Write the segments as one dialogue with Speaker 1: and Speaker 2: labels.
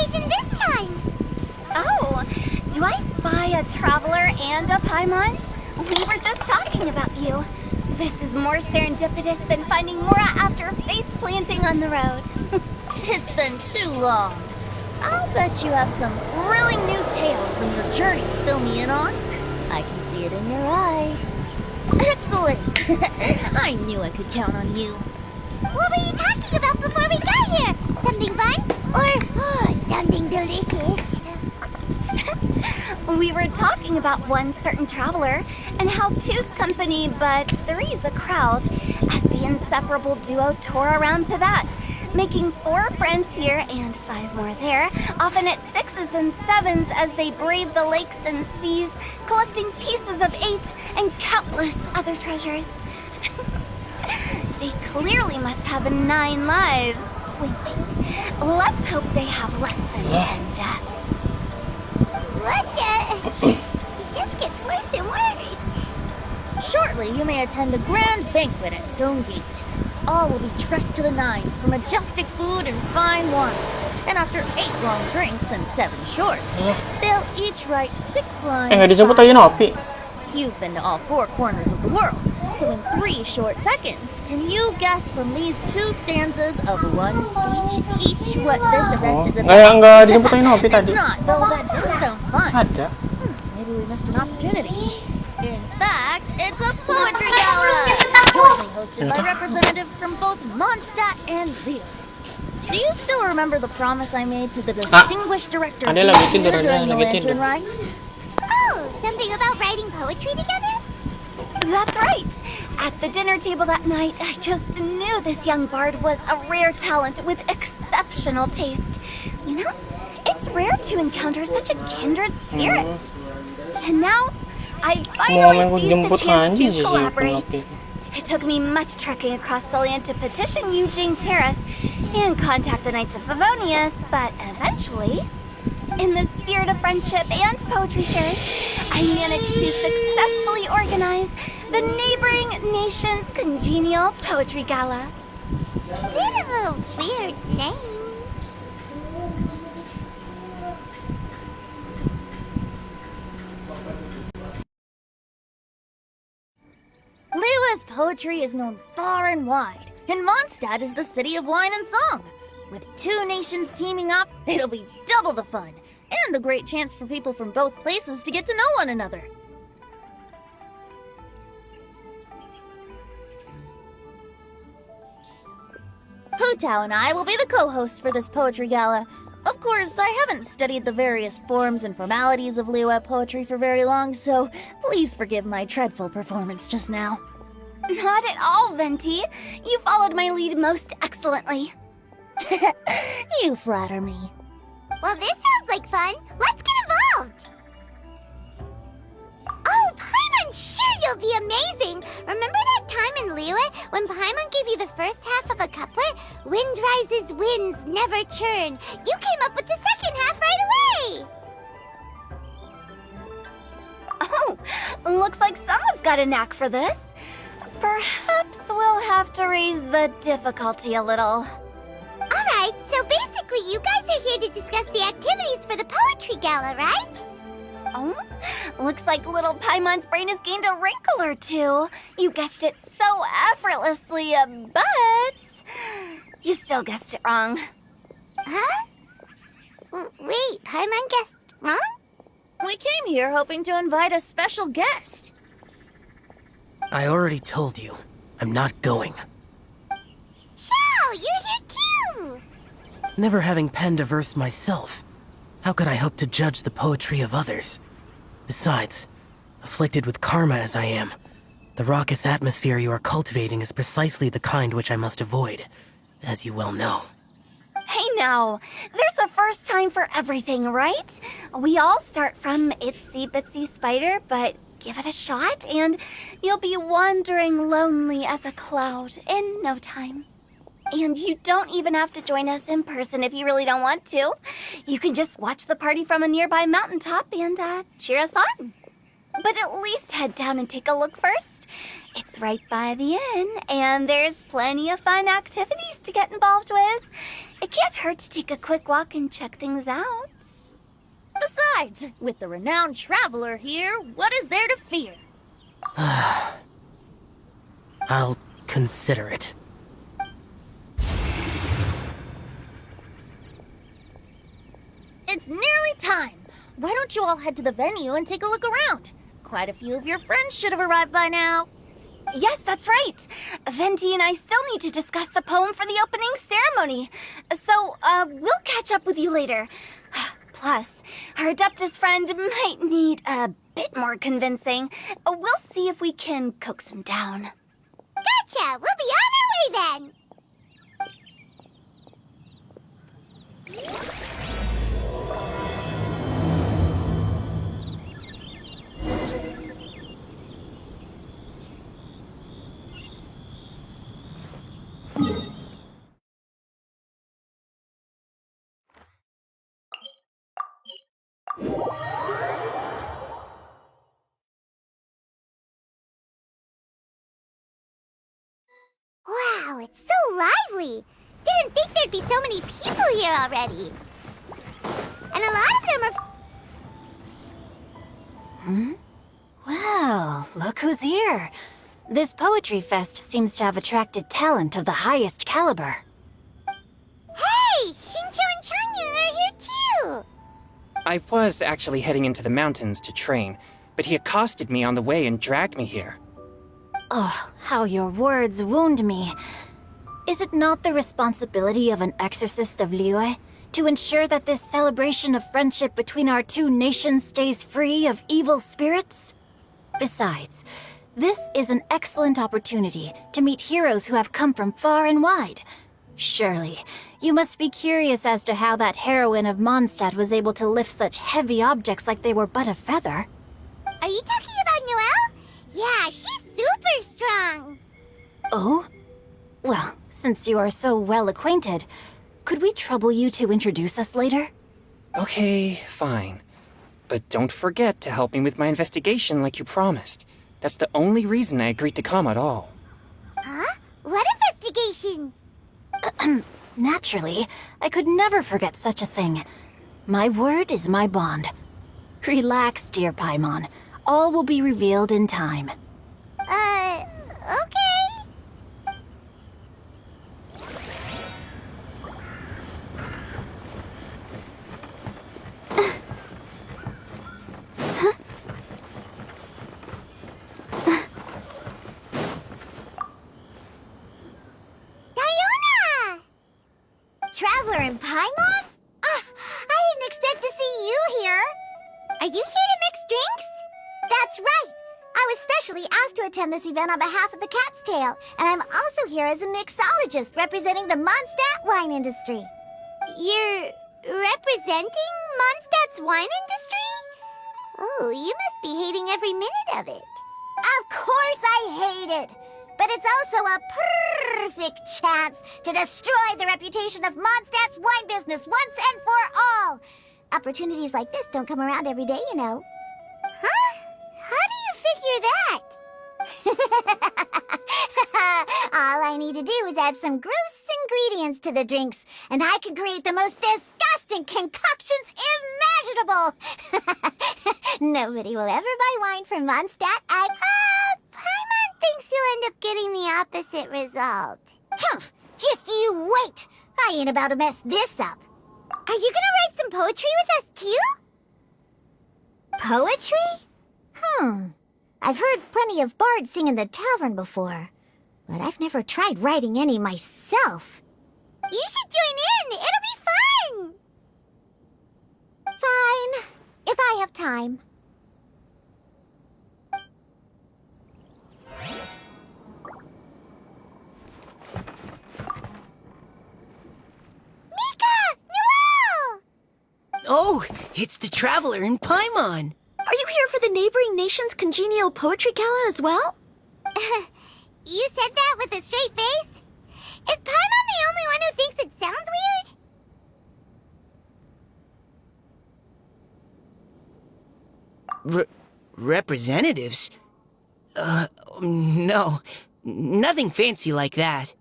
Speaker 1: occasion this time?
Speaker 2: Oh, do I spy a traveler and a Paimon? We were just talking about you. This is more serendipitous than finding Mora after face planting on the road.
Speaker 3: It's been too long. I'll bet you have some thrilling new tales from your journey to fill me in on. I can see it in your eyes. Excellent! I knew I could count on you.
Speaker 1: What were you talking about before we got here? Something fun? Or something delicious?
Speaker 2: We were talking about one certain traveler and how two's company but three's a crowd as the inseparable duo tore around to that, making 4 friends here and 5 more there, often at 6s and 7s as they brave the lakes and seas, collecting pieces of 8 and countless other treasures. They clearly must have 9 lives. Wink. Let's hope they have less than 10 deaths.
Speaker 1: What the? It just gets worse and worse.
Speaker 3: Shortly, you may attend a grand banquet at Stone Gate. All will be dressed to the nines for majestic food and fine wines. And after 8 long drinks and 7 shorts, they'll each write 6 lines.
Speaker 4: Nggak dijemput aja Nopi.
Speaker 3: You've been to all 4 corners of the world, so in 3 short seconds, can you guess from these 2 stanzas of one speech each what this event is about?
Speaker 4: Nggak dijemput aja Nopi tadi.
Speaker 3: It's not, though that does sound fun.
Speaker 4: Ada.
Speaker 3: Maybe we missed an opportunity. In fact, it's a poetry gala, jointly hosted by representatives from both Mondstadt and Liyue. Do you still remember the promise I made to the distinguished director
Speaker 4: ada lagi tidur,
Speaker 3: during the
Speaker 4: lagi tidur.
Speaker 3: lantern rite?
Speaker 1: Oh, something about writing poetry together?
Speaker 2: That's right. At the dinner table that night, I just knew this young bard was a rare talent with exceptional taste. You know, it's rare to encounter such a kindred spirit. And now, I finally seized the chance to collaborate. It took me much trekking across the land to petition Eugene Terrace and contact the Knights of Favonius, but eventually, in the spirit of friendship and poetry sharing, I managed to successfully organize the neighboring nation's congenial poetry gala.
Speaker 1: Bit of a weird name.
Speaker 3: Liyue's poetry is known far and wide, and Mondstadt is the city of wine and song. With 2 nations teaming up, it'll be double the fun, and a great chance for people from both places to get to know one another. Hu Tao and I will be the co-hosts for this poetry gala. Of course, I haven't studied the various forms and formalities of Liyue poetry for very long, so please forgive my dreadful performance just now.
Speaker 2: Not at all, Venti. You followed my lead most excellently.
Speaker 3: You flatter me.
Speaker 1: Well, this sounds like fun. Let's get involved. Oh, Paimon, sure you'll be amazing. Remember that time in Liyue when Paimon gave you the first half of a couplet? Wind rises, winds never churn. You came up with the second half right away.
Speaker 2: Oh, looks like someone's got a knack for this. Perhaps we'll have to raise the difficulty a little.
Speaker 1: Alright, so basically you guys are here to discuss the activities for the poetry gala, right?
Speaker 2: Oh, looks like little Paimon's brain has gained a wrinkle or 2. You guessed it so effortlessly, but you still guessed it wrong.
Speaker 1: Huh? Wait, Paimon guessed wrong?
Speaker 3: We came here hoping to invite a special guest.
Speaker 5: I already told you, I'm not going.
Speaker 1: Xiao, you're here too!
Speaker 5: Never having penned a verse myself, how could I hope to judge the poetry of others? Besides, afflicted with karma as I am, the raucous atmosphere you are cultivating is precisely the kind which I must avoid, as you well know.
Speaker 2: Hey now, there's a first time for everything, right? We all start from itsy bitsy spider, but give it a shot and you'll be wandering lonely as a cloud in no time. And you don't even have to join us in person if you really don't want to. You can just watch the party from a nearby mountaintop and cheer us on. But at least head down and take a look first. It's right by the inn, and there's plenty of fun activities to get involved with. it can't hurt to take a quick walk and check things out.
Speaker 3: Besides, with the renowned traveler here, what is there to fear?
Speaker 5: I'll consider it.
Speaker 3: It's nearly time. Why don't you all head to the venue and take a look around? Quite a few of your friends should have arrived by now.
Speaker 2: Yes, that's right. Venti and I still need to discuss the poem for the opening ceremony. So, we'll catch up with you later. Plus, our Adeptus friend might need a bit more convincing. We'll see if we can coax him down.
Speaker 1: Gotcha! We'll be on our way then! Wow, it's so lively! Didn't think there'd be so many people here already. And a lot of them are...
Speaker 6: Well, look who's here. This poetry fest seems to have attracted talent of the highest caliber.
Speaker 1: Hey! Xingqiu and Changyun are here too!
Speaker 7: I was actually heading into the mountains to train, but he accosted me on the way and dragged me here.
Speaker 6: Oh, how your words wound me. Is it not the responsibility of an exorcist of Liyue to ensure that this celebration of friendship between our two nations stays free of evil spirits? Besides, this is an excellent opportunity to meet heroes who have come from far and wide. Surely, you must be curious as to how that heroine of Mondstadt was able to lift such heavy objects like they were but a feather.
Speaker 1: Are you talking about Noelle? Yeah, she's super strong!
Speaker 6: Oh? Well, since you are so well acquainted, could we trouble you to introduce us later?
Speaker 7: Okay, fine. But don't forget to help me with my investigation like you promised. That's the only reason I agreed to come at all.
Speaker 1: Huh? What investigation?
Speaker 6: Naturally, I could never forget such a thing. My word is my bond. Relax, dear Paimon. All will be revealed in time.
Speaker 1: Okay. Diona! Traveler in Paimon? I didn't expect to see you here. Are you here to mix drinks? That's right. I was specially asked to attend this event on behalf of the Cat's Tail, and I'm also here as a mixologist representing the Mondstadt wine industry. You're representing Mondstadt's wine industry? Oh, you must be hating every minute of it. Of course I hate it, but it's also a perfect chance to destroy the reputation of Mondstadt's wine business once and for all. Opportunities like this don't come around every day, you know. Huh? How do you figure that? All I need to do is add some gross ingredients to the drinks, and I can create the most disgusting concoctions imaginable. Nobody will ever buy wine from Mondstadt. Paimon thinks you'll end up getting the opposite result. Just you wait. I ain't about to mess this up. Are you gonna write some poetry with us, too? Poetry? I've heard plenty of bards sing in the tavern before, but I've never tried writing any myself. You should join in! It'll be fun! Fine, if I have time. Mika! Noelle!
Speaker 5: Oh, it's the traveler in Paimon!
Speaker 2: Are you here for the neighboring nation's congenial poetry gala as well?
Speaker 1: You said that with a straight face? Is Paimon the only one who thinks it sounds weird?
Speaker 5: Representatives? No. Nothing fancy like that.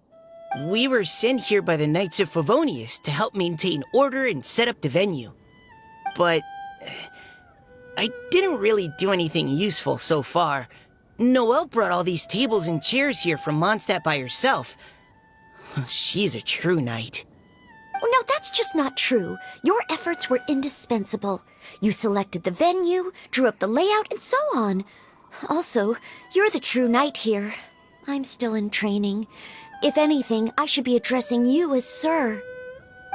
Speaker 8: We were sent here by the Knights of Favonius to help maintain order and set up the venue. But I didn't really do anything useful so far. Noelle brought all these tables and chairs here from Mondstadt by herself. She's a true knight.
Speaker 9: Oh, no, that's just not true. Your efforts were indispensable. You selected the venue, drew up the layout, and so on. Also, you're the true knight here. I'm still in training. If anything, I should be addressing you as Sir.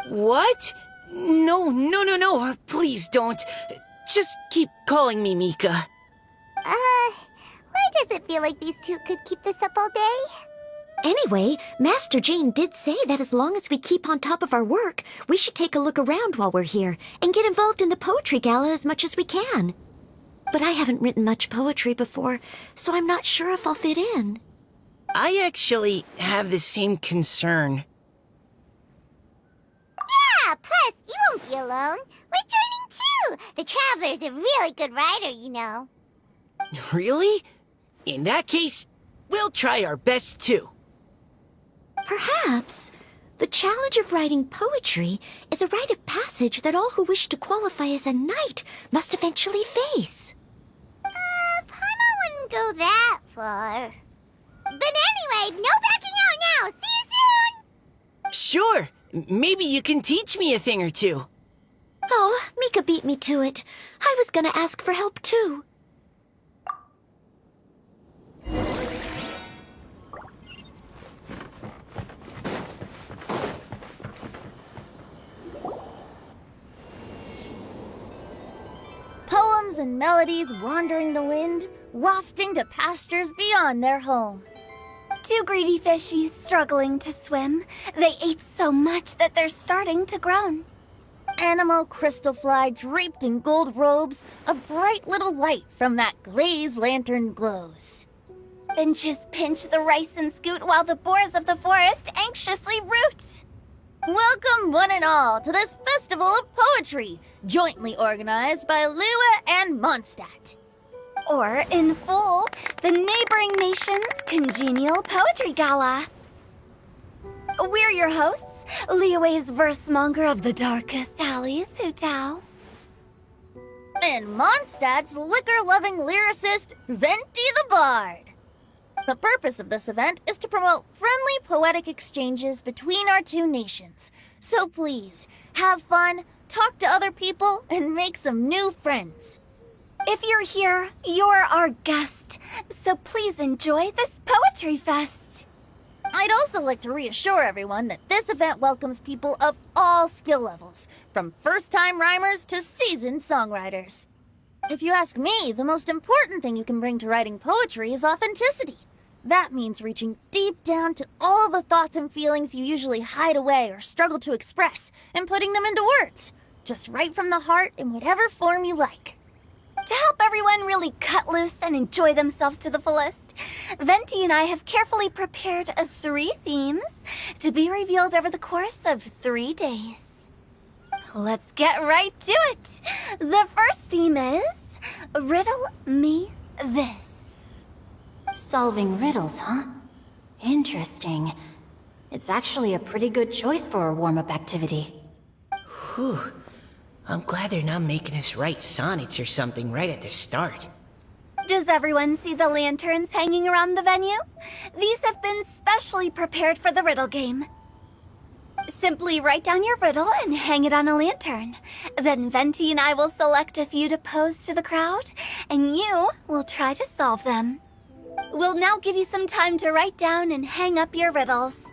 Speaker 8: What? No. Please don't. Just keep calling me Mika.
Speaker 1: Why does it feel like these two could keep this up all day?
Speaker 9: Anyway, Master Jane did say that as long as we keep on top of our work, we should take a look around while we're here and get involved in the poetry gala as much as we can. But I haven't written much poetry before, so I'm not sure if I'll fit in.
Speaker 8: I actually have the same concern.
Speaker 1: Yeah, plus, you won't be alone. We're joining too. The Traveler's a really good writer, you know.
Speaker 8: Really? In that case, we'll try our best too.
Speaker 9: Perhaps. The challenge of writing poetry is a rite of passage that all who wish to qualify as a knight must eventually face.
Speaker 1: Paimon wouldn't go that far. But anyway, no backing out now. See you soon!
Speaker 8: Sure. Maybe you can teach me a thing or two.
Speaker 9: Oh, Mika beat me to it. I was gonna ask for help too.
Speaker 3: Poems and melodies wandering the wind, wafting to pastures beyond their home.
Speaker 2: Two greedy fishies struggling to swim. They ate so much that they're starting to groan.
Speaker 3: Animal crystal fly draped in gold robes, a bright little light from that glazed lantern glows.
Speaker 2: Finches pinch the rice and scoot while the boars of the forest anxiously root.
Speaker 3: Welcome one and all to this festival of poetry, jointly organized by Liyue and Mondstadt.
Speaker 2: Or, in full, the neighboring nation's congenial poetry gala. We're your hosts, Liyue's verse-monger of the darkest alleys, Hutao.
Speaker 3: And Mondstadt's liquor-loving lyricist, Venti the Bard. The purpose of this event is to promote friendly poetic exchanges between our two nations. So please, have fun, talk to other people, and make some new friends.
Speaker 2: If you're here, you're our guest, so please enjoy this poetry fest.
Speaker 3: I'd also like to reassure everyone that this event welcomes people of all skill levels, from first-time rhymers to seasoned songwriters. If you ask me, the most important thing you can bring to writing poetry is authenticity. That means reaching deep down to all the thoughts and feelings you usually hide away or struggle to express, and putting them into words, just right from the heart in whatever form you like.
Speaker 2: To help everyone really cut loose and enjoy themselves to the fullest, Venti and I have carefully prepared 3 themes to be revealed over the course of 3 days. Let's get right to it. The first theme is Riddle Me This.
Speaker 6: Solving riddles, huh? Interesting. It's actually a pretty good choice for a warm-up activity.
Speaker 8: Whew. I'm glad they're not making us write sonnets or something right at the start.
Speaker 2: Does everyone see the lanterns hanging around the venue? These have been specially prepared for the riddle game. Simply write down your riddle and hang it on a lantern. Then Venti and I will select a few to pose to the crowd, and you will try to solve them. We'll now give you some time to write down and hang up your riddles.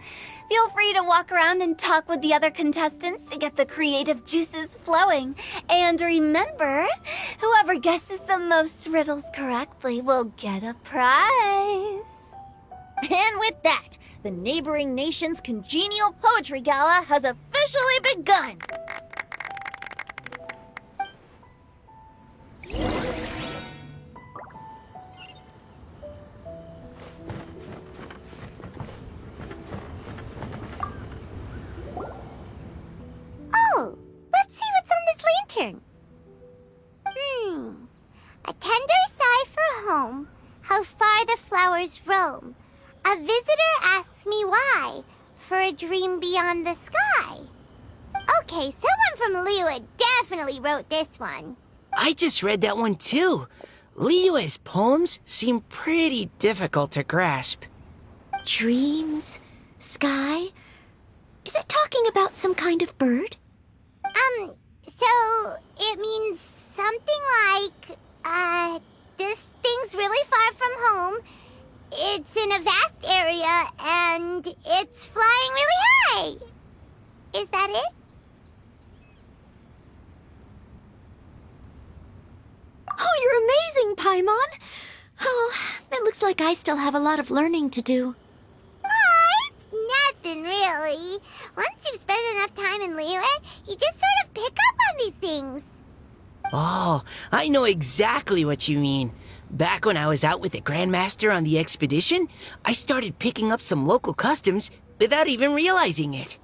Speaker 2: Feel free to walk around and talk with the other contestants to get the creative juices flowing. And remember, whoever guesses the most riddles correctly will get a prize.
Speaker 3: And with that, the neighboring nation's congenial poetry gala has officially begun.
Speaker 1: Oh, let's see what's on this lantern. A tender sigh for home, how far the flowers roam. A visitor asks me why. for a dream beyond the sky. Okay, someone from Liyue definitely wrote this one.
Speaker 8: I just read that one too. Liyue's poems seem pretty difficult to grasp.
Speaker 9: Dreams? Sky? Is it talking about some kind of bird?
Speaker 1: So it means something like, this thing's really far from home. It's in a vast area, and it's flying really high. Is that it?
Speaker 9: Oh, you're amazing, Paimon! Oh, it looks like I still have a lot of learning to do.
Speaker 1: Oh, it's nothing really. Once you've spent enough time in Liyue, you just sort of pick up on these things.
Speaker 8: Oh, I know exactly what you mean. Back when I was out with the Grandmaster on the expedition, I started picking up some local customs without even realizing it.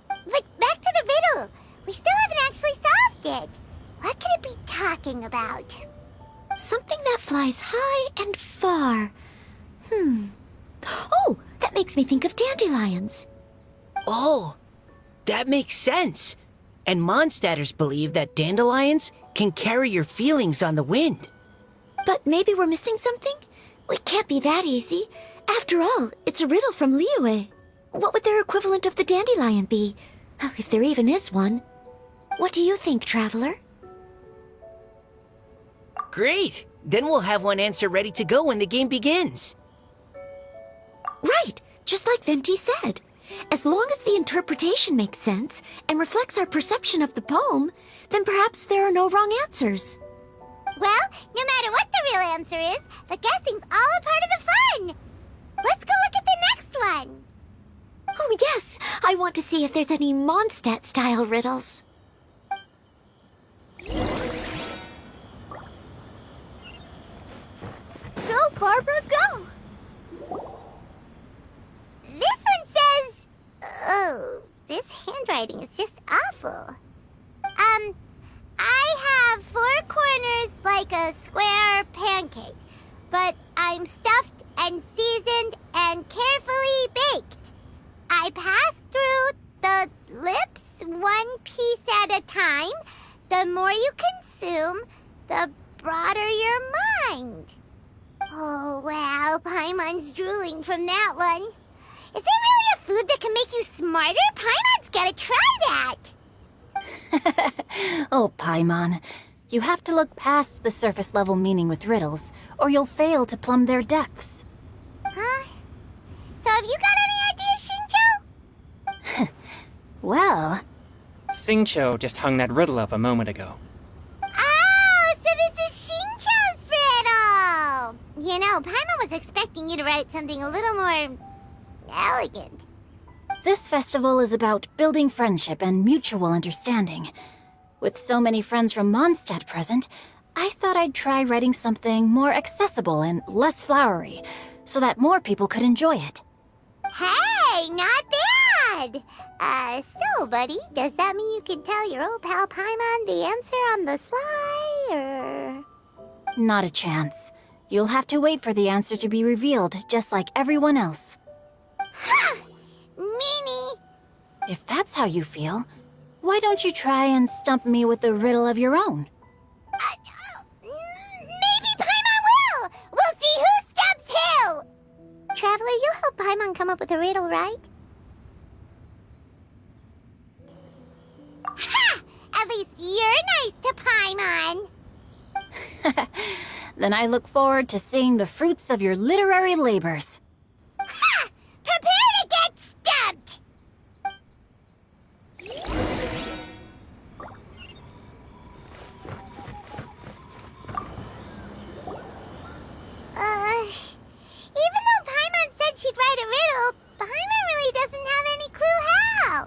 Speaker 1: But back to the riddle. We still haven't actually solved it. What could it be talking about?
Speaker 9: Something that flies high and far. Oh, that makes me think of dandelions.
Speaker 8: Oh, that makes sense. And Mondstadters believe that dandelions can carry your feelings on the wind.
Speaker 9: But maybe we're missing something? It can't be that easy. After all, it's a riddle from Liyue. What would their equivalent of the dandelion be? If there even is one. What do you think, Traveler?
Speaker 8: Great! Then we'll have one answer ready to go when the game begins.
Speaker 9: Right, just like Venti said. As long as the interpretation makes sense and reflects our perception of the poem, then perhaps there are no wrong answers.
Speaker 1: Well, no matter what the real answer is, the guessing's all a part of the fun. Let's go look at the next one.
Speaker 9: Oh yes, I want to see if there's any Mondstadt-style riddles.
Speaker 1: Go, Barbara, go! This one says... Oh, this handwriting is just awful. I have 4 corners like a square pancake, but I'm stuffed and seasoned and carefully baked. I pass through the lips 1 piece at a time. The more you consume, the broader your mind. Oh, wow, Paimon's drooling from that one. Is there really a food that can make you smarter? Paimon's gotta try that.
Speaker 6: Oh, Paimon. You have to look past the surface-level meaning with riddles, or you'll fail to plumb their depths.
Speaker 1: Huh? So have you got any ideas, Shincho?
Speaker 6: Well...
Speaker 7: Xingqiu just hung that riddle up a moment ago.
Speaker 1: Oh, so this is Shincho's riddle! You know, Paimon was expecting you to write something a little more... elegant.
Speaker 6: This festival is about building friendship and mutual understanding. With so many friends from Mondstadt present, I thought I'd try writing something more accessible and less flowery, so that more people could enjoy it.
Speaker 1: Hey, not bad! So, buddy, does that mean you can tell your old pal Paimon the answer on the sly, or...?
Speaker 6: Not a chance. You'll have to wait for the answer to be revealed, just like everyone else.
Speaker 1: Ha! Meanie!
Speaker 6: If that's how you feel, why don't you try and stump me with a riddle of your own?
Speaker 1: Maybe Paimon will! We'll see who stumps who! Traveler, you'll help Paimon come up with a riddle, right? Ha! At least you're nice to Paimon!
Speaker 6: Then I look forward to seeing the fruits of your literary labors.
Speaker 1: Ha! Prepare to get stumped! Even though Paimon said she'd write a riddle, Paimon really doesn't have any clue how.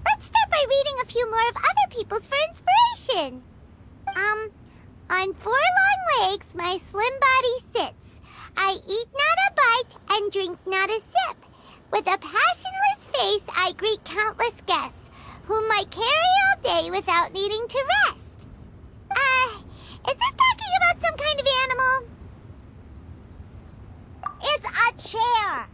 Speaker 1: Let's start by reading a few more of other people's for inspiration. On 4 long legs my slim body sits. I eat not a bite and drink not a sip. With a passionless face I greet countless guests, whom I carry all day without needing to rest. Is this talking about some kind of animal? It's a chair.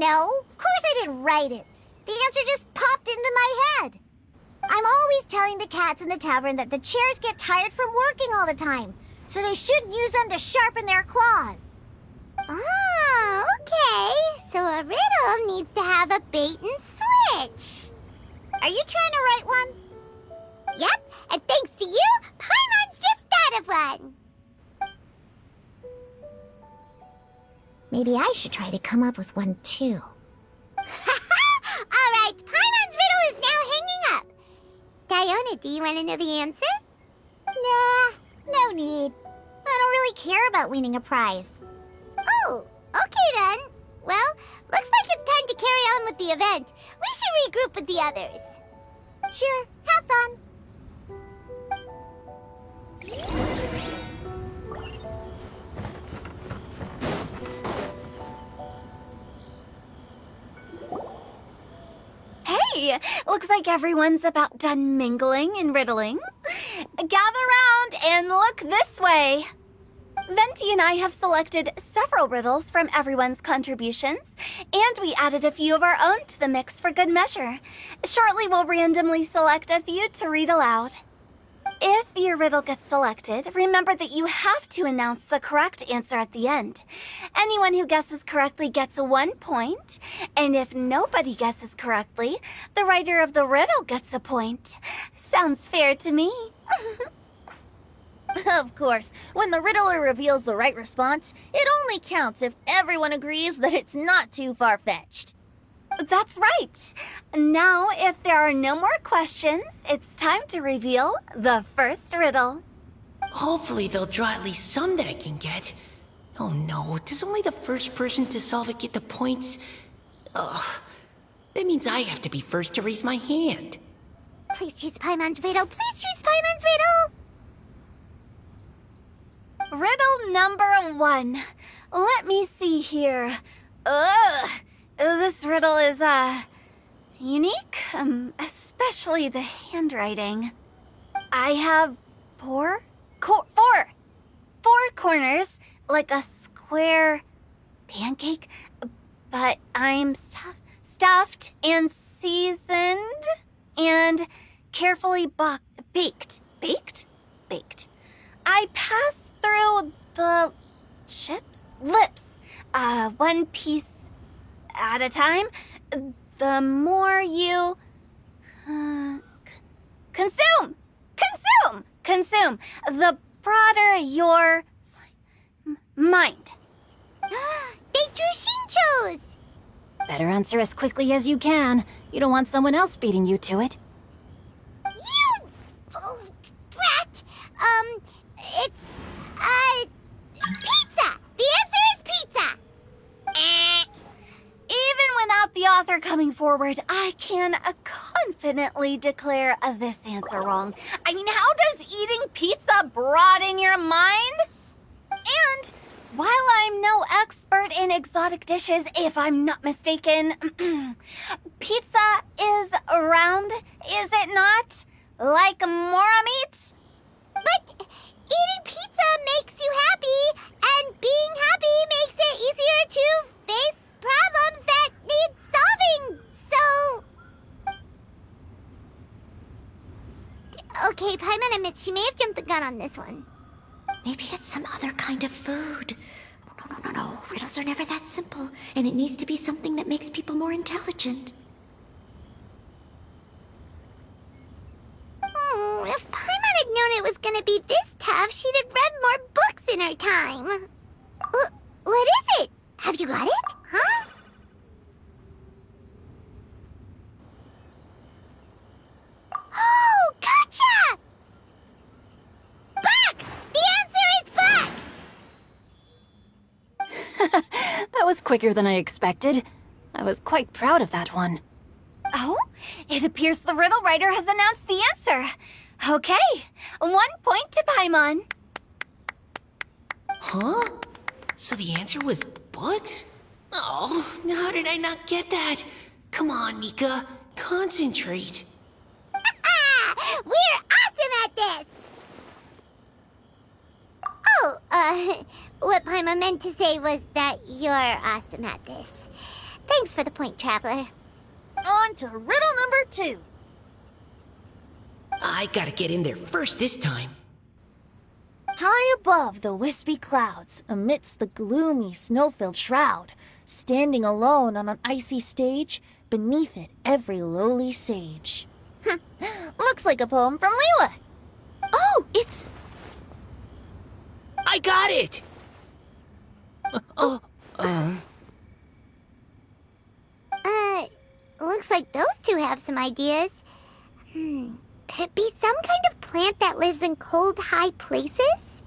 Speaker 1: know. Of course I didn't write it. The answer just popped into my head. I'm always telling the cats in the tavern that the chairs get tired from working all the time, so they shouldn't use them to sharpen their claws. Oh, okay. So a riddle needs to have a bait and switch. Are you trying to write one? Yep, and thanks to you, Paimon's just thought of one. Maybe I should try to come up with one too. All right, Paimon's riddle is now hanging up. Diona, do you want to know the answer? Nah, no need. I don't really care about winning a prize. Oh, okay then. Well, looks like it's time to carry on with the event. We should regroup with the others. Sure, have fun.
Speaker 2: Hey, looks like everyone's about done mingling and riddling. Gather round and look this way. Venti and I have selected several riddles from everyone's contributions, and we added a few of our own to the mix for good measure. Shortly, we'll randomly select a few to read aloud. If your riddle gets selected, remember that you have to announce the correct answer at the end. Anyone who guesses correctly gets 1 point, and if nobody guesses correctly, the writer of the riddle gets a point. Sounds fair to me.
Speaker 3: Of course, when the riddler reveals the right response, it only counts if everyone agrees that it's not too far-fetched.
Speaker 2: That's right. Now, if there are no more questions, it's time to reveal the first riddle.
Speaker 8: Hopefully they'll draw at least some that I can get. Oh no, does only the first person to solve it get the points? Ugh, that means I have to be first to raise my hand.
Speaker 1: Please choose Paimon's riddle. Please choose Paimon's riddle.
Speaker 2: Riddle number 1. Let me see here. Ugh, this riddle is, unique, especially the handwriting. I have four corners, like a square pancake, but I'm stuffed and seasoned and carefully baked. Baked. I pass through the lips, one piece at a time. The more you consume, the broader your mind.
Speaker 1: They drew Shinchos!
Speaker 6: Better answer as quickly as you can. You don't want someone else beating you to it.
Speaker 1: You brat! It's pizza! The answer is pizza!
Speaker 2: Even without the author coming forward, I can confidently declare this answer wrong. I mean, how does eating pizza broaden your mind? And while I'm no expert in exotic dishes, if I'm not mistaken, pizza is round, is it not? Like mora meat?
Speaker 1: But eating pizza makes you happy, and being happy makes it easier to face problems that need solving, so... Okay, Paimon admits she may have jumped the gun on this one.
Speaker 9: Maybe it's some other kind of food. No. Riddles are never that simple, and it needs to be something that makes people more intelligent.
Speaker 1: If Paimon had known it was gonna be this tough, she'd have read more books in her time. What is it? Have you got it? Huh? Oh, gotcha! Bucks! The answer is bucks!
Speaker 6: That was quicker than I expected. I was quite proud of that one.
Speaker 2: Oh, it appears the riddle writer has announced the answer. Okay, 1 point to Paimon.
Speaker 8: Huh? So the answer was bugs? Oh, how did I not get that? Come on, Mika. Concentrate.
Speaker 1: We're awesome at this! Oh, what Paimon meant to say was that you're awesome at this. Thanks for the point, Traveler.
Speaker 3: On to riddle number 2.
Speaker 8: I gotta get in there first this time.
Speaker 3: High above the wispy clouds, amidst the gloomy snow-filled shroud, standing alone on an icy stage, beneath it every lowly sage. Looks like a poem from Liyue.
Speaker 9: Oh, it's...
Speaker 8: I got it!
Speaker 1: Looks like those two have some ideas. Could it be some kind of plant that lives in cold, high places?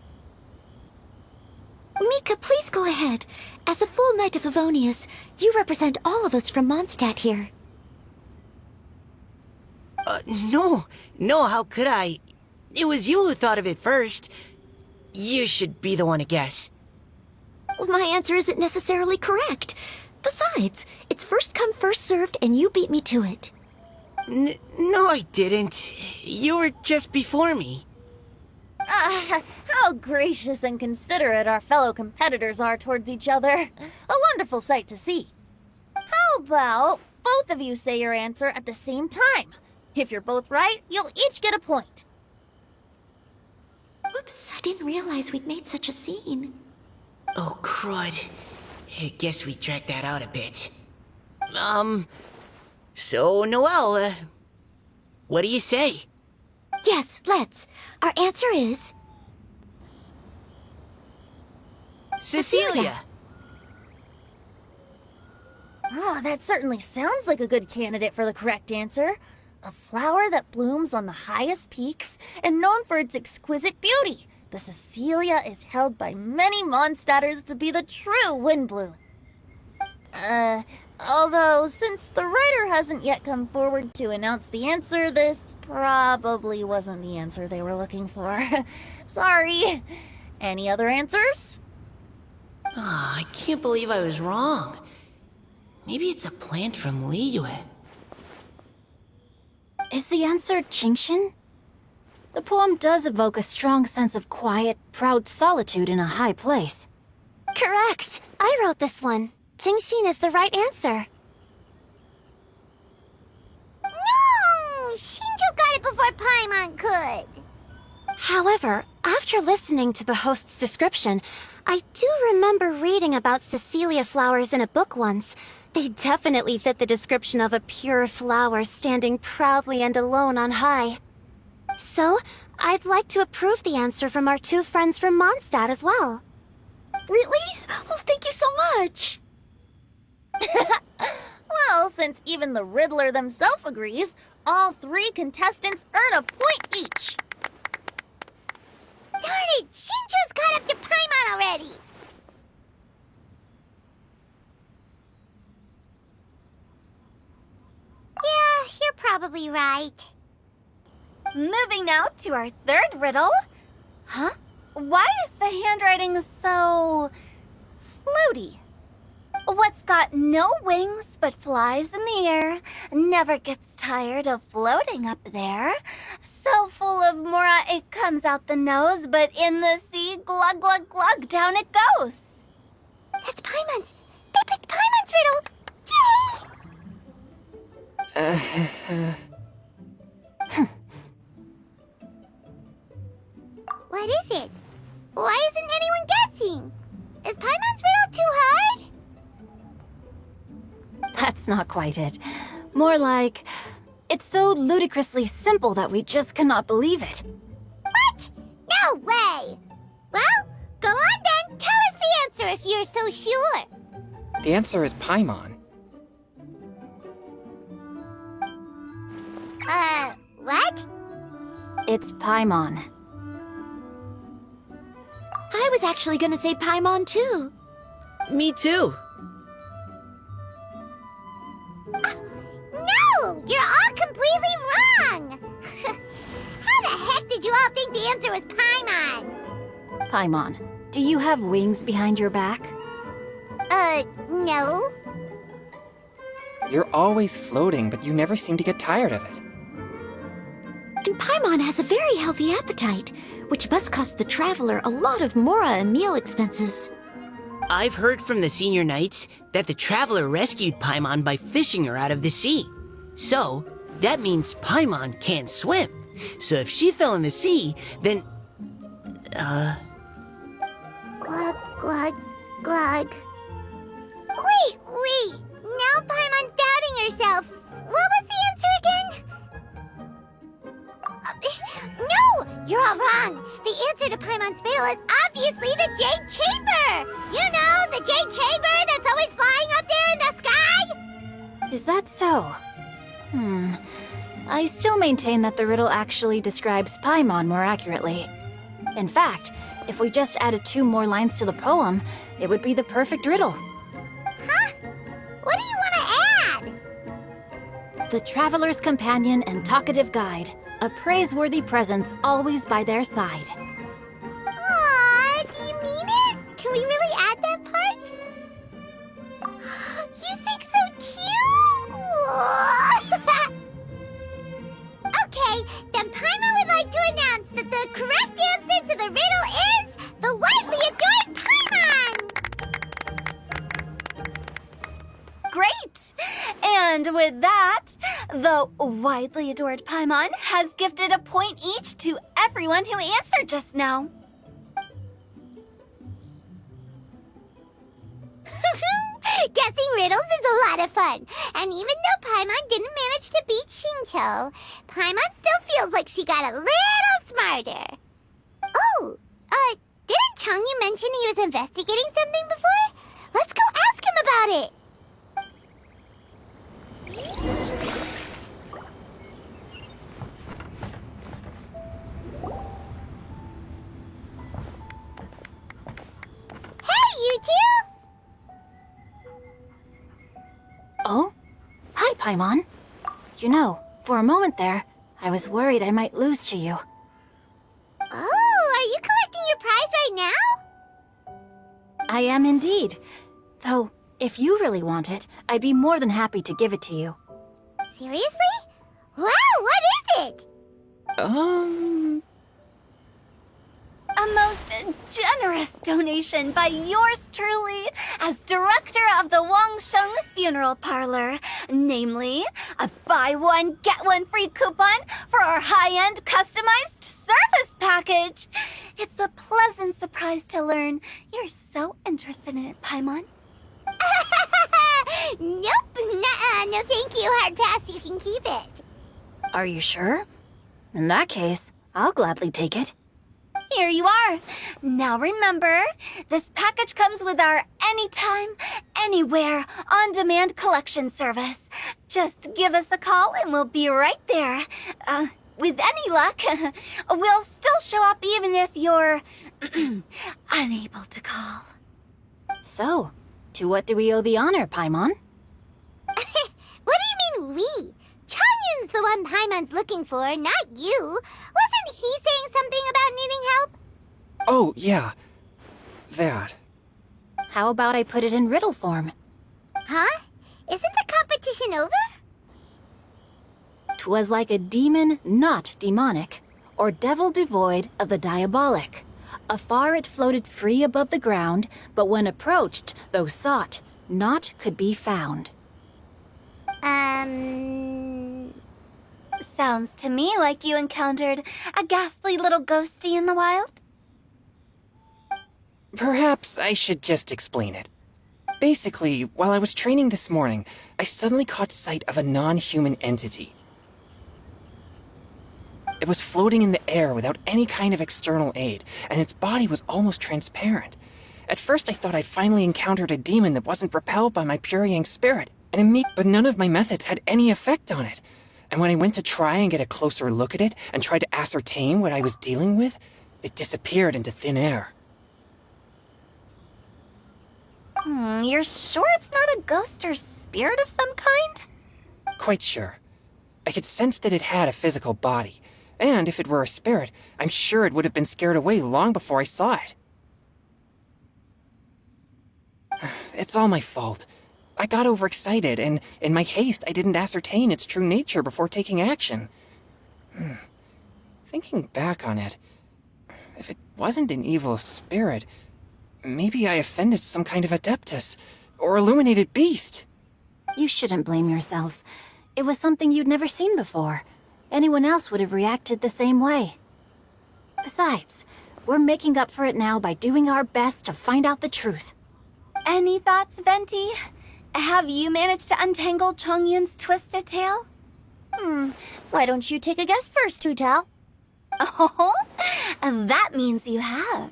Speaker 9: Mika, please go ahead. As a full Knight of Favonius, you represent all of us from Mondstadt here.
Speaker 8: No, how could I? It was you who thought of it first. You should be the one to guess.
Speaker 9: Well, my answer isn't necessarily correct. Besides, it's first come, first served, and you beat me to it.
Speaker 8: No, I didn't. You were just before me.
Speaker 3: How gracious and considerate our fellow competitors are towards each other. A wonderful sight to see. How about both of you say your answer at the same time? If you're both right, you'll each get a point.
Speaker 9: Oops, I didn't realize we'd made such a scene.
Speaker 8: Oh, crud. I guess we dragged that out a bit. So, Noelle, what do you say?
Speaker 9: Yes, let's. Our answer is...
Speaker 8: Cecilia!
Speaker 3: Oh, that certainly sounds like a good candidate for the correct answer. A flower that blooms on the highest peaks and known for its exquisite beauty. The Cecilia is held by many Mondstadters to be the true windbloom. Although, since the writer hasn't yet come forward to announce the answer, this probably wasn't the answer they were looking for. Sorry. Any other answers?
Speaker 8: Oh, I can't believe I was wrong. Maybe it's a plant from Liyue.
Speaker 6: Is the answer Genshin? The poem does evoke a strong sense of quiet, proud solitude in a high place.
Speaker 1: Correct. I wrote this one. Genshin is the right answer. No! Shinjo got it before Paimon could.
Speaker 9: However, after listening to the host's description, I do remember reading about Cecilia flowers in a book once. They definitely fit the description of a pure flower standing proudly and alone on high. So, I'd like to approve the answer from our two friends from Mondstadt as well.
Speaker 3: Really? Oh, thank you so much. Well, since even the Riddler themselves agrees, all 3 contestants earn a point each.
Speaker 1: Darn it! Shinjo's caught up to Paimon already! Yeah, you're probably right.
Speaker 2: Moving now to our third riddle.
Speaker 9: Huh?
Speaker 2: Why is the handwriting so... floaty? What's got no wings but flies in the air, never gets tired of floating up there. So full of mora it comes out the nose, but in the sea, glug glug glug, down it goes.
Speaker 1: That's Paimon's! They picked Paimon's riddle! Yay! What is it? Why isn't anyone guessing? Is Paimon's riddle too hard?
Speaker 6: That's not quite it. More like, it's so ludicrously simple that we just cannot believe it.
Speaker 1: What? No way! Well, go on then. Tell us the answer if you're so sure.
Speaker 7: The answer is Paimon.
Speaker 1: What?
Speaker 6: It's Paimon.
Speaker 9: I was actually gonna say Paimon too.
Speaker 8: Me too.
Speaker 1: No! You're all completely wrong! How the heck did you all think the answer was Paimon?
Speaker 6: Paimon, do you have wings behind your back?
Speaker 1: No.
Speaker 7: You're always floating, but you never seem to get tired of it.
Speaker 9: And Paimon has a very healthy appetite, which must cost the traveler a lot of mora and meal expenses.
Speaker 8: I've heard from the senior knights that the traveler rescued Paimon by fishing her out of the sea. So, that means Paimon can't swim. So if she fell in the sea, then...
Speaker 1: Glug, glug, glug. Wait. Now Paimon's doubting herself. What was the answer again? No! You're all wrong. The answer to Paimon's riddle is obviously the Jade Chamber! You know, the Jade Chamber that's always flying up there in the sky?
Speaker 6: Is that so? I still maintain that the riddle actually describes Paimon more accurately. In fact, if we just added 2 more lines to the poem, it would be the perfect riddle.
Speaker 1: Huh? What do you want to add?
Speaker 6: The traveler's companion and talkative guide, a praiseworthy presence always by their side.
Speaker 1: Aw, do you mean it? Can we really add that part? You think so cute? Okay, then Paimon would like to announce that the correct answer to the riddle is the widely adored Paimon!
Speaker 2: Great! And with that, the widely adored Paimon has gifted a point each to everyone who answered just now.
Speaker 1: Guessing riddles is a lot of fun. And even though Paimon didn't manage to beat Shinto, Paimon still feels like she got a little smarter. Oh, didn't Changyu mention he was investigating something before? Let's go ask him about it. Hey, you two!
Speaker 6: Oh? Hi, Paimon. You know, for a moment there, I was worried I might lose to you.
Speaker 1: Oh, are you collecting your prize right now?
Speaker 6: I am indeed. Though, if you really want it, I'd be more than happy to give it to you.
Speaker 1: Seriously? Wow, what is it?
Speaker 2: A most generous donation by yours truly as director of the Wangsheng Funeral Parlor. Namely, a buy one, get one free coupon for our high-end customized service package. It's a pleasant surprise to learn you're so interested in it, Paimon.
Speaker 1: Nope, nuh-uh, no thank you, hard pass, you can keep it.
Speaker 6: Are you sure? In that case, I'll gladly take it.
Speaker 2: Here you are. Now remember, this package comes with our anytime, anywhere, on-demand collection service. Just give us a call and we'll be right there. With any luck, we'll still show up even if you're unable to call.
Speaker 6: So, to what do we owe the honor, Paimon?
Speaker 1: What do you mean we? Changyun's the one Paimon's looking for, not you. Wasn't he saying something about needing help?
Speaker 7: Oh, yeah. That.
Speaker 6: How about I put it in riddle form?
Speaker 1: Huh? Isn't the competition over?
Speaker 6: 'Twas like a demon not demonic, or devil devoid of the diabolic. Afar it floated free above the ground, but when approached, though sought, naught could be found.
Speaker 2: Sounds to me like you encountered a ghastly little ghosty in the wild.
Speaker 7: Perhaps I should just explain it. Basically, while I was training this morning, I suddenly caught sight of a non-human entity. It was floating in the air without any kind of external aid, and its body was almost transparent. At first I thought I'd finally encountered a demon that wasn't repelled by my pure yang spirit, but none of my methods had any effect on it. And when I went to try and get a closer look at it and try to ascertain what I was dealing with, it disappeared into thin air.
Speaker 2: You're sure it's not a ghost or spirit of some kind?
Speaker 7: Quite sure. I could sense that it had a physical body, and if it were a spirit, I'm sure it would have been scared away long before I saw it. It's all my fault. I got overexcited, and in my haste, I didn't ascertain its true nature before taking action. Thinking back on it, if it wasn't an evil spirit, maybe I offended some kind of adeptus, or illuminated beast.
Speaker 6: You shouldn't blame yourself. It was something you'd never seen before. Anyone else would have reacted the same way. Besides, we're making up for it now by doing our best to find out the truth.
Speaker 2: Any thoughts, Venti? Have you managed to untangle Chongyun's twisted tail?
Speaker 3: Why don't you take a guess first, Tutal?
Speaker 2: Oh, that means you have.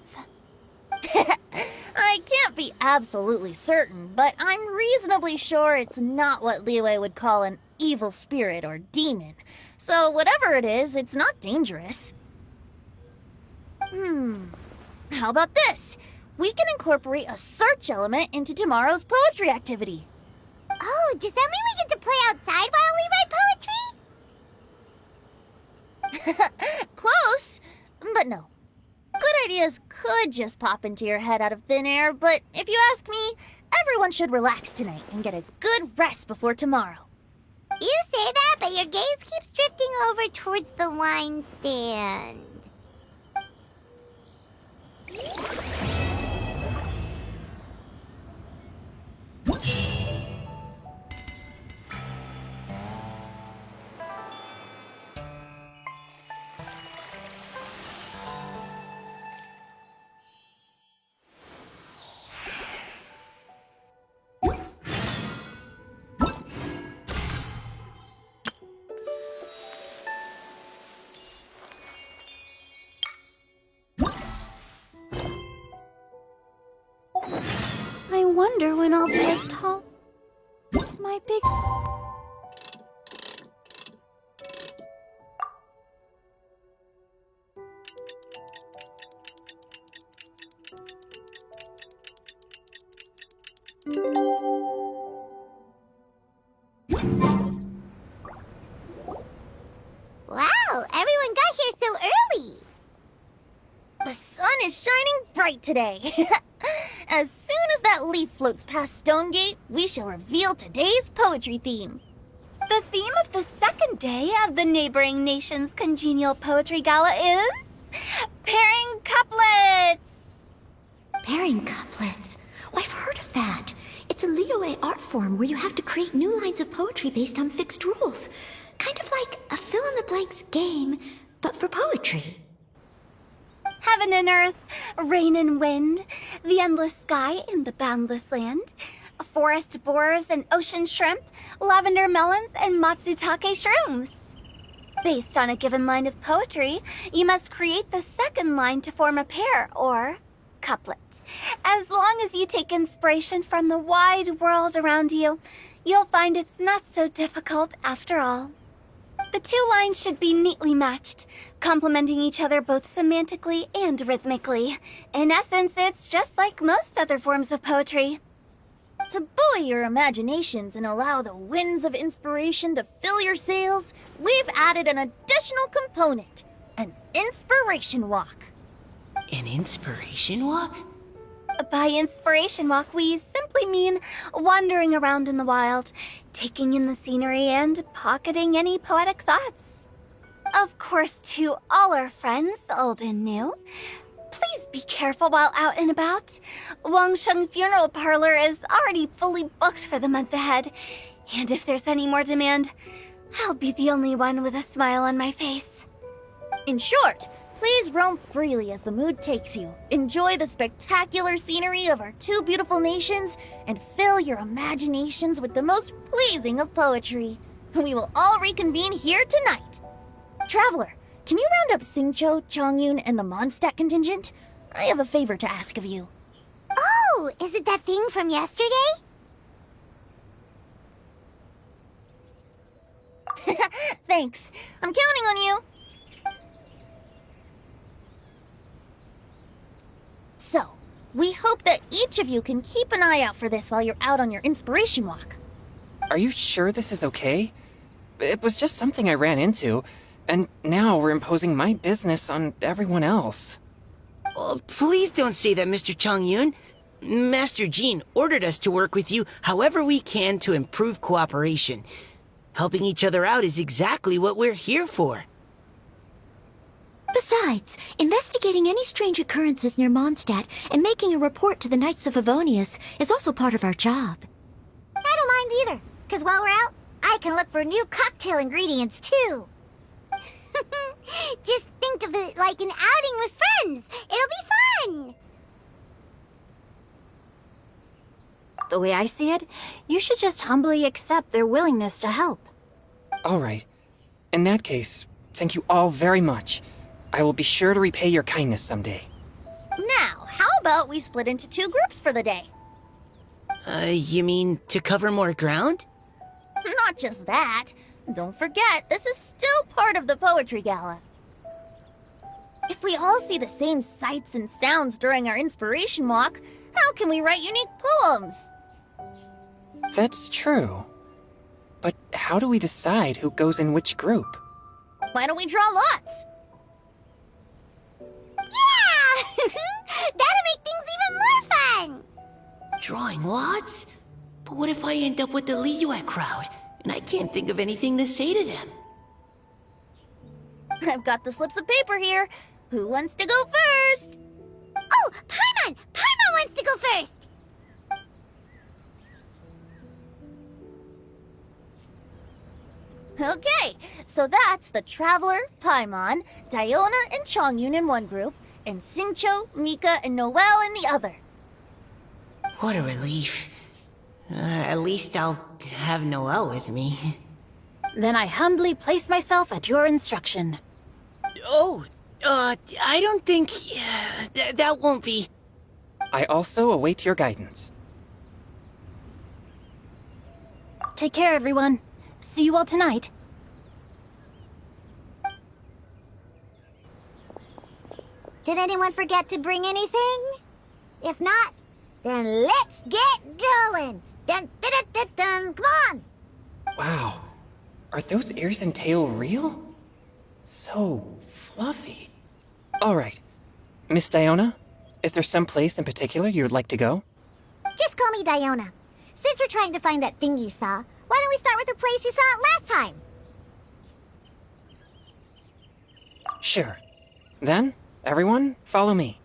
Speaker 3: I can't be absolutely certain, but I'm reasonably sure it's not what Liyue would call an evil spirit or demon. So whatever it is, it's not dangerous. How about this? We can incorporate a search element into tomorrow's poetry activity.
Speaker 1: Oh, does that mean we get to play outside while we write poetry?
Speaker 3: Close, but no. Good ideas could just pop into your head out of thin air, but if you ask me, everyone should relax tonight and get a good rest before tomorrow.
Speaker 1: You say that, but your gaze keeps drifting over towards the wine stand.
Speaker 2: I wonder when I'll be as tall as my big...
Speaker 1: Wow, everyone got here so early.
Speaker 3: The sun is shining bright today. As soon as that leaf floats past Stonegate, we shall reveal today's poetry theme.
Speaker 2: The theme of the second day of the neighboring nation's congenial poetry gala is... pairing couplets!
Speaker 9: Pairing couplets. Oh, I've heard of that. It's a Liyue art form where you have to create new lines of poetry based on fixed rules. Kind of like a fill-in-the-blanks game, but for poetry.
Speaker 2: Heaven and earth, rain and wind, the endless sky and the boundless land, forest borers and ocean shrimp, lavender melons and matsutake shrooms. Based on a given line of poetry, you must create the second line to form a pair, or couplet. As long as you take inspiration from the wide world around you, you'll find it's not so difficult after all. The two lines should be neatly matched, complementing each other both semantically and rhythmically. In essence, it's just like most other forms of poetry.
Speaker 3: To buoy your imaginations and allow the winds of inspiration to fill your sails, we've added an additional component, an inspiration walk.
Speaker 8: An inspiration walk?
Speaker 2: By inspiration walk, we simply mean wandering around in the wild, taking in the scenery and pocketing any poetic thoughts. Of course, to all our friends, old and new, please be careful while out and about. Wangsheng Funeral Parlor is already fully booked for the month ahead, and if there's any more demand, I'll be the only one with a smile on my face.
Speaker 3: In short, please roam freely as the mood takes you. Enjoy the spectacular scenery of our two beautiful nations, and fill your imaginations with the most pleasing of poetry. We will all reconvene here tonight. Traveler, can you round up Xingqiu, Chongyun, and the Mondstadt contingent? I have a favor to ask of you.
Speaker 1: Oh, is it that thing from yesterday?
Speaker 3: Thanks. I'm counting on you. So, we hope that each of you can keep an eye out for this while you're out on your inspiration walk.
Speaker 7: Are you sure this is okay? It was just something I ran into, and now we're imposing my business on everyone else.
Speaker 8: Oh, please don't say that, Mr. Chongyun. Master Jean ordered us to work with you however we can to improve cooperation. Helping each other out is exactly what we're here for.
Speaker 9: Besides, investigating any strange occurrences near Mondstadt and making a report to the Knights of Favonius is also part of our job.
Speaker 1: I don't mind either, because while we're out, I can look for new cocktail ingredients too. Just think of it like an outing with friends. It'll be fun.
Speaker 6: The way I see it, you should just humbly accept their willingness to help.
Speaker 7: All right. In that case, thank you all very much. I will be sure to repay your kindness someday.
Speaker 3: Now, how about we split into 2 groups for the day?
Speaker 8: You mean to cover more ground?
Speaker 3: Not just that. Don't forget, this is still part of the Poetry Gala. If we all see the same sights and sounds during our inspiration walk, how can we write unique poems?
Speaker 7: That's true. But how do we decide who goes in which group?
Speaker 3: Why don't we draw lots?
Speaker 1: Yeah! That'll make things even more fun.
Speaker 8: Drawing lots? But what if I end up with the Liyue crowd, and I can't think of anything to say to them?
Speaker 3: I've got the slips of paper here. Who wants to go first?
Speaker 1: Oh, Paimon! Paimon wants to go first.
Speaker 3: Okay, so that's the Traveler, Paimon, Diona, and Chongyun in one group, and Xingqiu, Mika, and Noelle in the other.
Speaker 8: What a relief. At least I'll have Noelle with me.
Speaker 6: Then I humbly place myself at your instruction.
Speaker 8: Oh, I don't think... that won't be...
Speaker 7: I also await your guidance.
Speaker 6: Take care, everyone. See you all tonight.
Speaker 1: Did anyone forget to bring anything? If not, then let's get going. Dun, dun, dun, dun, dun. Come on.
Speaker 7: Wow. Are those ears and tail real? So fluffy. All right. Miss Diona, is there some place in particular you would like to go?
Speaker 1: Just call me Diona. Since we're trying to find that thing you saw, why don't we start with the place you saw it last time?
Speaker 7: Sure. Then, everyone, follow me.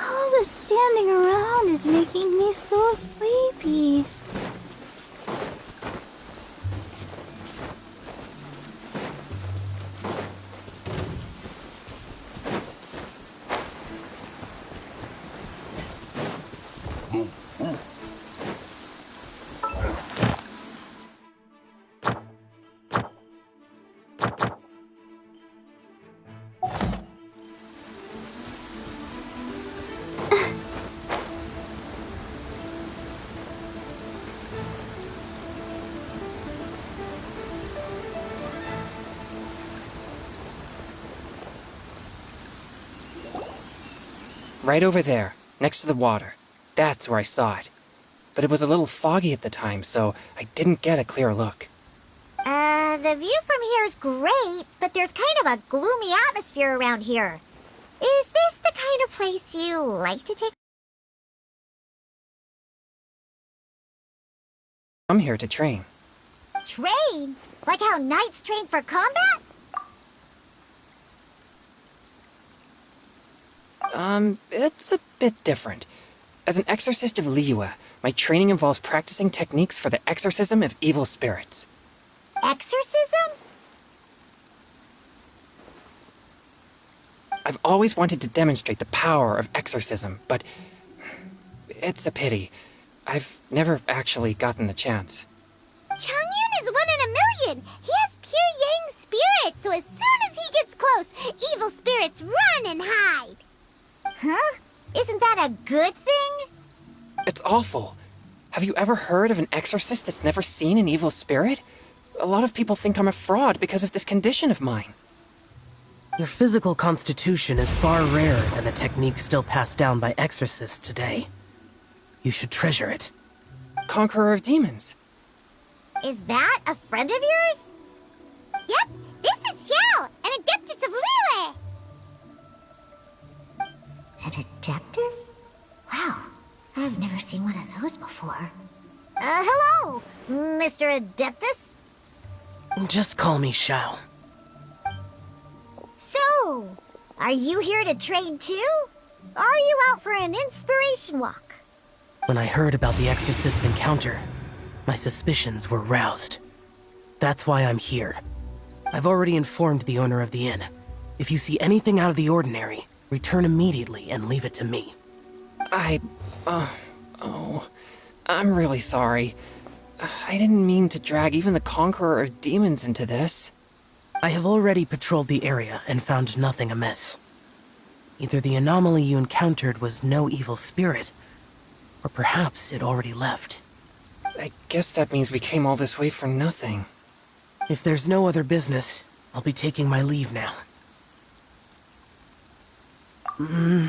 Speaker 1: All the standing around is making me so sleepy.
Speaker 7: Right over there, next to the water. That's where I saw it. But it was a little foggy at the time, so I didn't get a clear look.
Speaker 1: The view from here is great, but there's kind of a gloomy atmosphere around here. Is this the kind of place you like to take?
Speaker 7: I'm here to train.
Speaker 1: Train? Like how knights train for combat?
Speaker 7: It's a bit different. As an exorcist of Liyue, my training involves practicing techniques for the exorcism of evil spirits.
Speaker 1: Exorcism?
Speaker 7: I've always wanted to demonstrate the power of exorcism, but it's a pity. I've never actually gotten the chance.
Speaker 1: Chongyun is 1 in a million. He has pure yang spirit, so as soon as he gets close, evil spirits run and hide. Huh? Isn't that
Speaker 3: that a good thing?
Speaker 7: It's awful. Have you ever heard of an exorcist that's never seen an evil spirit? A lot of people think I'm a fraud because of this condition of mine.
Speaker 5: Your physical constitution is far rarer than the techniques still passed down by exorcists today. You should treasure it.
Speaker 7: Conqueror of demons.
Speaker 3: Is that a friend of yours?
Speaker 1: Yep, this is Xiao, an adeptus of Liyue.
Speaker 3: An adeptus? Wow, I've never seen one of those before. Hello, Mr. Adeptus?
Speaker 5: Just call me Xiao.
Speaker 3: So, are you here to train too? Or are you out for an inspiration walk?
Speaker 5: When I heard about the exorcist's encounter, my suspicions were roused. That's why I'm here. I've already informed the owner of the inn. If you see anything out of the ordinary, return immediately and leave it to me.
Speaker 7: I'm really sorry. I didn't mean to drag even the Conqueror of Demons into this.
Speaker 5: I have already patrolled the area and found nothing amiss. Either the anomaly you encountered was no evil spirit, or perhaps it already left.
Speaker 7: I guess that means we came all this way for nothing.
Speaker 5: If there's no other business, I'll be taking my leave now.
Speaker 1: Yeah,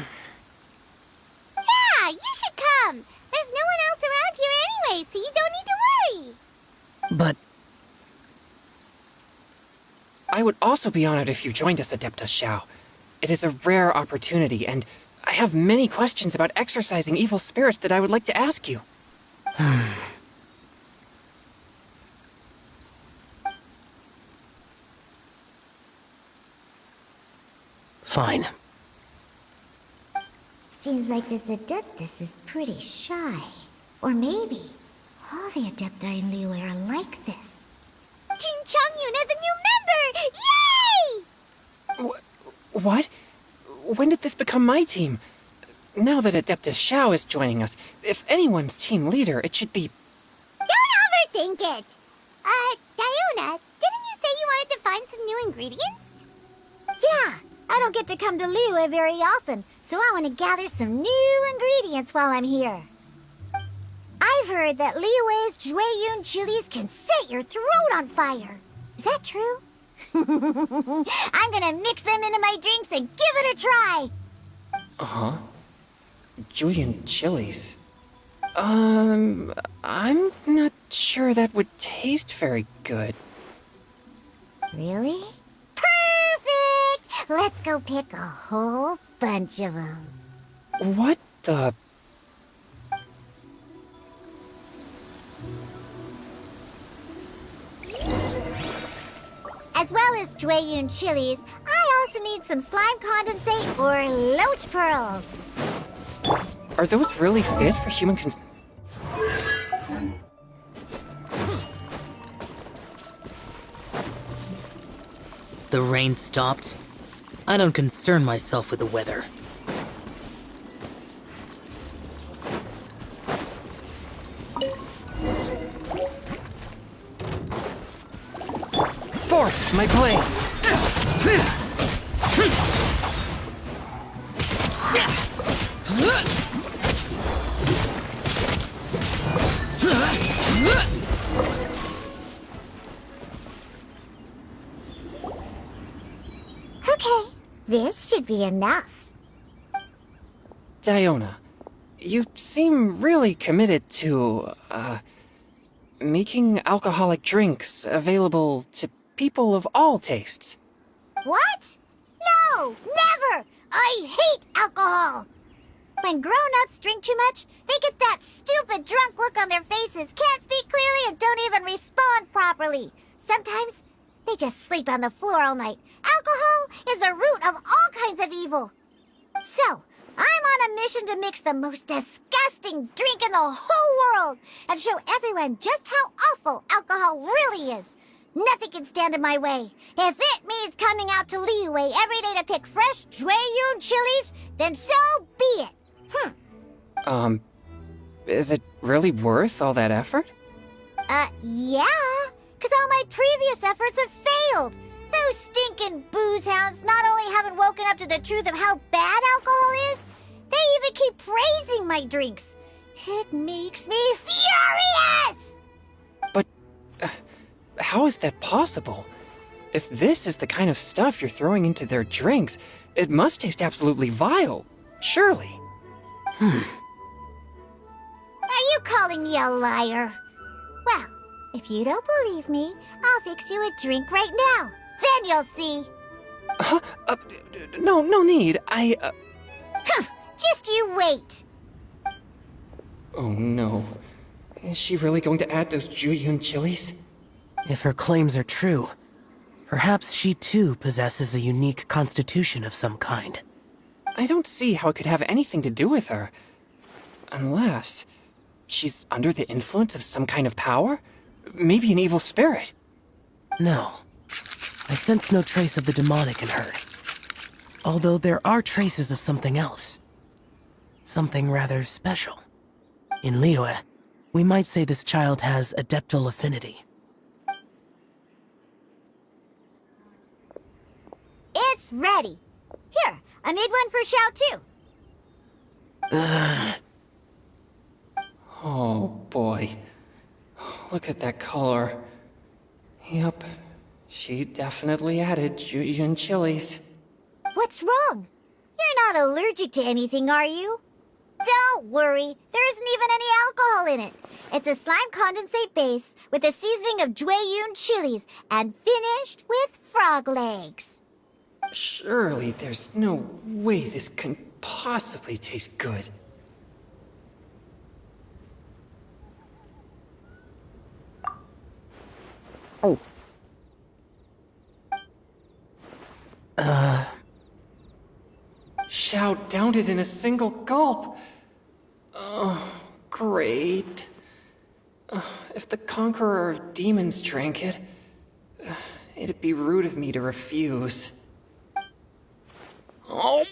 Speaker 1: you should come. There's no one else around here anyway, so you don't need to worry.
Speaker 5: But
Speaker 7: I would also be honored if you joined us, Adeptus Xiao. It is a rare opportunity, and I have many questions about exorcising evil spirits that I would like to ask you.
Speaker 5: fine.
Speaker 3: Seems like this Adeptus is pretty shy. Or maybe all the Adepti in Liyue are like this.
Speaker 1: Team Changyun has a new member! Yay!
Speaker 7: What? When did this become my team? Now that Adeptus Xiao is joining us, if anyone's team leader, it should be...
Speaker 1: Don't overthink it! Diona, didn't you say you wanted to find some new ingredients?
Speaker 3: Yeah, I don't get to come to Liyue very often, so I want to gather some new ingredients while I'm here. I've heard that Liyue's Jueyun chilies can set your throat on fire. Is that true? I'm gonna mix them into my drinks and give it a try.
Speaker 7: Uh-huh. Julian chilies. I'm not sure that would taste very good.
Speaker 3: Really? Perfect! Let's go pick a whole bunch of them.
Speaker 7: What the...
Speaker 3: As well as Jueyun chilies, I also need some slime condensate or loach pearls.
Speaker 7: Are those really fit for human cons...
Speaker 10: The rain stopped. I don't concern myself with the weather.
Speaker 5: Forth, my blade!
Speaker 3: Okay, this should be enough.
Speaker 7: Diona, you seem really committed to, making alcoholic drinks available to people of all tastes.
Speaker 3: What? No, never! I hate alcohol! When grown-ups drink too much, they get that stupid drunk look on their faces, can't speak clearly, and don't even respond properly. Sometimes, they just sleep on the floor all night. Alcohol is the root of all kinds of evil. So, I'm on a mission to mix the most disgusting drink in the whole world and show everyone just how awful alcohol really is. Nothing can stand in my way. If it means coming out to Liyue every day to pick fresh Jueyun chilies, then so be it.
Speaker 7: Is it really worth all that effort?
Speaker 3: Yeah. 'Cause all my previous efforts have failed. Those stinking booze hounds not only haven't woken up to the truth of how bad alcohol is, they even keep praising
Speaker 1: my drinks. It makes me furious!
Speaker 7: But how is that possible? If this is the kind of stuff you're throwing into their drinks, it must taste absolutely vile. Surely.
Speaker 1: Are you calling me a liar? Well, if you don't believe me, I'll fix you a drink right now. Then you'll see.
Speaker 7: No need.
Speaker 1: Just you wait.
Speaker 7: Oh no. Is she really going to add those Juyun chilies?
Speaker 5: If her claims are true, perhaps she too possesses a unique constitution of some kind.
Speaker 7: I don't see how it could have anything to do with her. Unless she's under the influence of some kind of power? Maybe an evil spirit.
Speaker 5: No. I sense no trace of the demonic in her. Although there are traces of something else. Something rather special. In Liyue, we might say this child has adeptal affinity.
Speaker 1: It's ready. Here, I made one for Xiao too.
Speaker 7: Oh boy. Look at that color. Yep. She definitely added Juyun chilies.
Speaker 1: What's wrong? You're not allergic to anything, are you? Don't worry, there isn't even any alcohol in it. It's a slime condensate base with a seasoning of Jueyun chilies and finished with frog legs.
Speaker 7: Surely there's no way this can possibly taste good.
Speaker 4: Oh.
Speaker 7: Xiao downed it in a single gulp. Oh, great. If the Conqueror of Demons drank it, it'd be rude of me to refuse. Oh!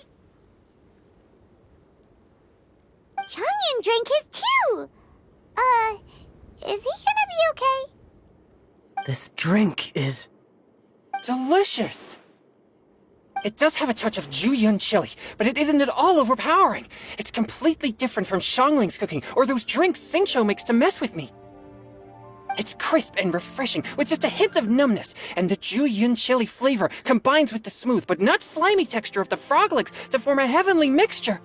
Speaker 1: Changyun drank his too! Is he gonna be okay?
Speaker 5: This drink is...
Speaker 7: delicious! It does have a touch of Juyun chili, but it isn't at all overpowering. It's completely different from Xiangling's cooking or those drinks Xingqiu makes to mess with me. It's crisp and refreshing, with just a hint of numbness, and the Juyun chili flavor combines with the smooth but not slimy texture of the frog legs to form a heavenly mixture.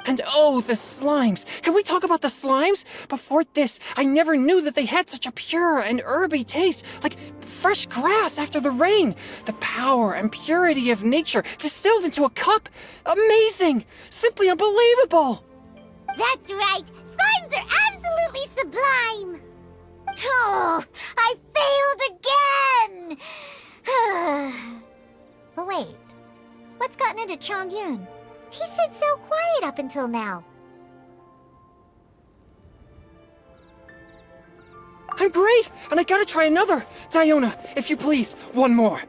Speaker 7: And oh, the slimes! Can we talk about the slimes? Before this, I never knew that they had such a pure and herby taste, like fresh grass after the rain. The power and purity of nature distilled into a cup. Amazing! Simply unbelievable!
Speaker 1: That's right, slimes are absolutely sublime! Oh, I failed again! But wait, what's gotten into Changyun? He's been so quiet up until now.
Speaker 7: I'm great, and I gotta try another. Diona, if you please, one more.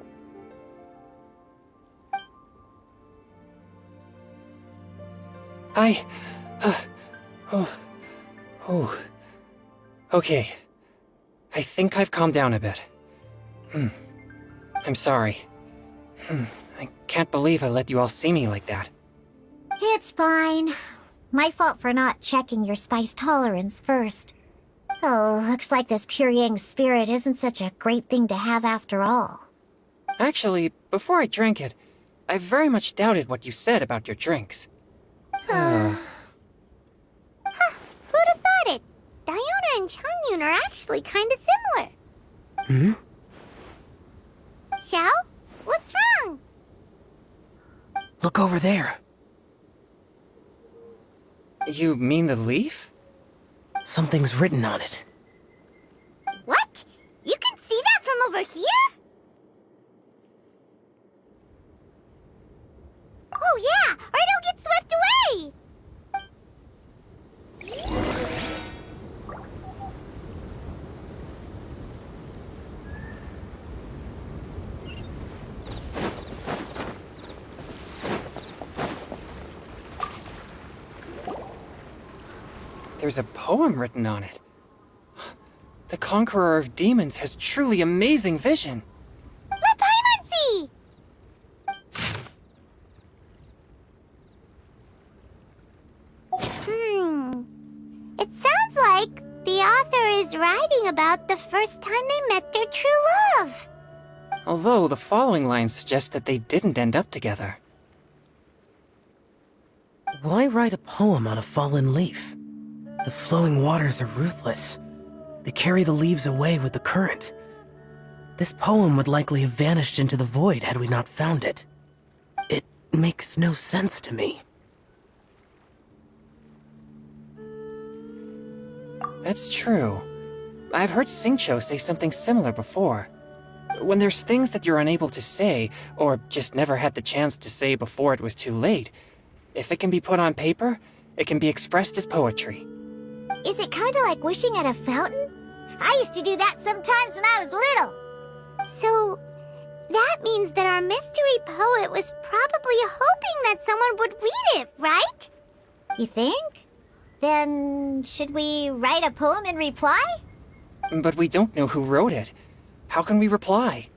Speaker 7: Okay. I think I've calmed down a bit. I'm sorry. I can't believe I let you all see me like that.
Speaker 1: It's fine. My fault for not checking your spice tolerance first. Oh, looks like this pure yang spirit isn't such a great thing to have after all.
Speaker 7: Actually, before I drank it, I very much doubted what you said about your drinks.
Speaker 1: Who'd have thought it? Diona and Changyun are actually kind of similar. Xiao? What's wrong?
Speaker 5: Look over there.
Speaker 7: You mean the leaf?
Speaker 5: Something's written on it.
Speaker 1: What? You can see that from over here? Oh yeah, or it'll get swept away!
Speaker 7: There's a poem written on it. The Conqueror of Demons has truly amazing vision.
Speaker 1: Let Paimon see! is writing about the first time they met their true love.
Speaker 7: Although the following lines suggest that they didn't end up together.
Speaker 5: Why write a poem on a fallen leaf? The flowing waters are ruthless. They carry the leaves away with the current. This poem would likely have vanished into the void had we not found it. It makes no sense to me.
Speaker 7: That's true. I've heard Singcho say something similar before. When there's things that you're unable to say, or just never had the chance to say before it was too late, if it can be put on paper, it can be expressed as poetry.
Speaker 3: Is it kind of like wishing at a fountain? I used to do that sometimes when I was little.
Speaker 1: So, that means that our mystery poet was probably hoping that someone would read it, right?
Speaker 3: You think? Then, should we write a poem in reply?
Speaker 7: But we don't know who wrote it. How can we reply?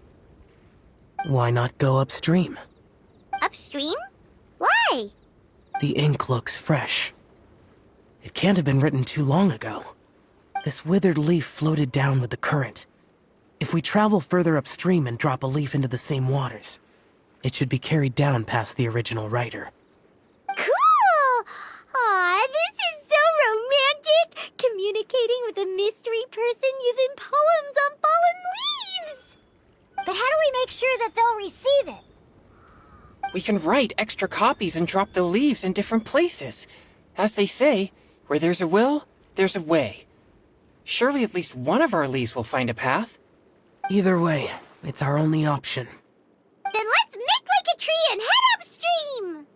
Speaker 5: Why not go upstream?
Speaker 1: Upstream? Why?
Speaker 5: The ink looks fresh. It can't have been written too long ago. This withered leaf floated down with the current. If we travel further upstream and drop a leaf into the same waters, it should be carried down past the original writer.
Speaker 1: Cool! Aw, this is so romantic! Communicating with a mystery person using poems on fallen leaves!
Speaker 3: But how do we make sure that they'll receive it?
Speaker 7: We can write extra copies and drop the leaves in different places. As they say, where there's a will, there's a way. Surely at least one of our leaves will find a path.
Speaker 5: Either way, it's our only option.
Speaker 1: Then let's make like a tree and head upstream!